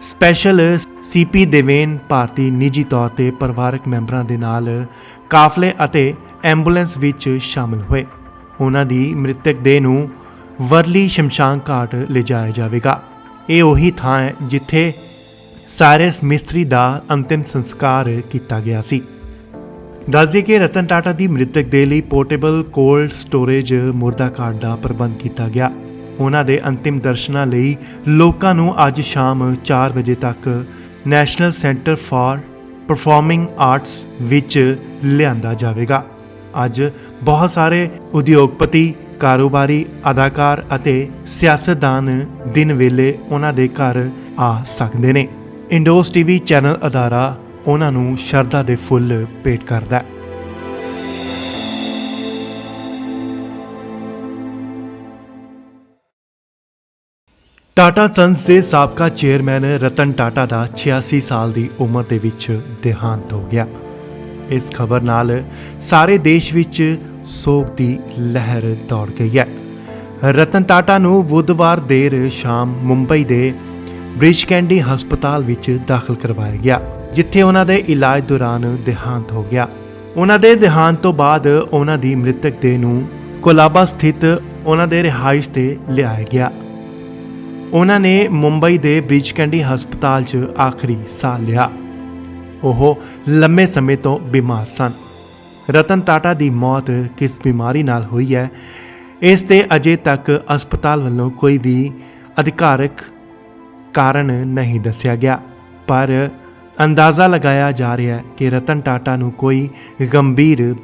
ਸਪੈਸ਼ਲ ਸੀਪੀ ਦੇਵੇਨ ਭਾਰਤੀ ਨਿੱਜੀ ਤੌਰ ਤੇ ਪਰਿਵਾਰਕ ਮੈਂਬਰਾਂ ਦੇ ਨਾਲ ਕਾਫਲੇ ਅਤੇ ਐਂਬੂਲੈਂਸ ਵਿੱਚ ਸ਼ਾਮਲ ਹੋਏ। ਉਹਨਾਂ ਦੀ ਮ੍ਰਿਤਕ ਦੇਹ ਨੂੰ ਵਰਲੀ ਸ਼ਮਸ਼ਾਨ ਘਾਟ ਲਿਜਾਇਆ ਜਾਵੇਗਾ। ਇਹ ਉਹੀ ਥਾਂ ਹੈ ਜਿੱਥੇ ਸਾਇਰਸ ਮਿਸਤਰੀ ਦਾ ਅੰਤਿਮ ਸੰਸਕਾਰ ਕੀਤਾ ਗਿਆ ਸੀ। ਦੱਸ ਦਈਏ ਕਿ ਰਤਨ ਟਾਟਾ ਦੀ ਮ੍ਰਿਤਕ ਦੇਹ ਲਈ ਪੋਰਟੇਬਲ ਕੋਲਡ ਸਟੋਰੇਜ ਮੁਰਦਾ ਘਾਟ ਦਾ ਪ੍ਰਬੰਧ ਕੀਤਾ ਗਿਆ। ਉਹਨਾਂ ਦੇ ਅੰਤਿਮ ਦਰਸ਼ਨਾਂ ਲਈ ਲੋਕਾਂ ਨੂੰ ਅੱਜ ਸ਼ਾਮ 4 ਵਜੇ ਤੱਕ national centre for performing arts ਵਿੱਚ ਲਿਆਂਦਾ ਜਾਵੇਗਾ। ਅੱਜ ਬਹੁਤ ਸਾਰੇ ਉਦਯੋਗਪਤੀ, ਕਾਰੋਬਾਰੀ, ਅਦਾਕਾਰ ਅਤੇ ਸਿਆਸਤਦਾਨ ਦਿਨ ਵੇਲੇ ਉਹਨਾਂ ਦੇ ਘਰ ਆ ਸਕਦੇ ਨੇ। ਇੰਡੋਸ ਟੀਵੀ ਚੈਨਲ ਅਦਾਰਾ ਉਹਨਾਂ ਨੂੰ ਸ਼ਰਧਾ ਦੇ ਫੁੱਲ ਭੇਟ ਕਰਦਾ ਹੈ। ਟਾਟਾ ਸੰਸ ਦੇ ਸਾਬਕਾ ਚੇਅਰਮੈਨ ਰਤਨ ਟਾਟਾ ਦਾ 86 ਸਾਲ ਦੀ ਉਮਰ ਦੇ ਵਿੱਚ ਦੇਹਾਂਤ ਹੋ ਗਿਆ। ਇਸ ਖਬਰ ਨਾਲ ਸਾਰੇ ਦੇਸ਼ ਵਿੱਚ ਸੋਗ ਦੀ ਲਹਿਰ ਦੌੜ ਗਈ ਹੈ। ਰਤਨ ਟਾਟਾ ਨੂੰ ਬੁੱਧਵਾਰ ਦੇਰ ਸ਼ਾਮ ਮੁੰਬਈ ਦੇ ਬ੍ਰਿਜ ਕੈਂਡੀ ਹਸਪਤਾਲ ਵਿੱਚ ਦਾਖਲ ਕਰਵਾਇਆ ਗਿਆ, ਜਿੱਥੇ ਉਹਨਾਂ ਦੇ ਇਲਾਜ ਦੌਰਾਨ ਦੇਹਾਂਤ ਹੋ ਗਿਆ। ਉਹਨਾਂ ਦੇ ਦੇਹਾਂਤ ਤੋਂ ਬਾਅਦ ਉਹਨਾਂ ਦੀ ਮ੍ਰਿਤਕ ਦੇਹ ਨੂੰ ਕੋਲਾਬਾ ਸਥਿਤ ਉਹਨਾਂ ਦੇ ਰਿਹਾਇਸ਼ ਤੇ ਲਿਆਇਆ ਗਿਆ। ਉਹਨਾਂ ਨੇ ਮੁੰਬਈ ਦੇ ਬ੍ਰਿਜ ਕੈਂਡੀ ਹਸਪਤਾਲ 'ਚ ਆਖਰੀ ਸਾਹ ਲਿਆ। ਉਹ ਲੰਮੇ ਸਮੇਂ ਤੋਂ ਬਿਮਾਰ ਸਨ। ਰਤਨ ਟਾਟਾ ਦੀ ਮੌਤ ਕਿਸ ਬਿਮਾਰੀ ਨਾਲ ਹੋਈ ਹੈ, ਇਸ ਤੇ ਅਜੇ ਤੱਕ ਹਸਪਤਾਲ ਵੱਲੋਂ ਕੋਈ ਵੀ ਅਧਿਕਾਰਕ ਕਾਰਨ ਨਹੀਂ ਦੱਸਿਆ ਗਿਆ, ਪਰ ਅੰਦਾਜ਼ਾ ਲਗਾਇਆ ਜਾ ਰਿਹਾ ਹੈ ਕਿ ਰਤਨ ਟਾਟਾ ਨੂੰ ਕੋਈ ਗੰਭੀਰ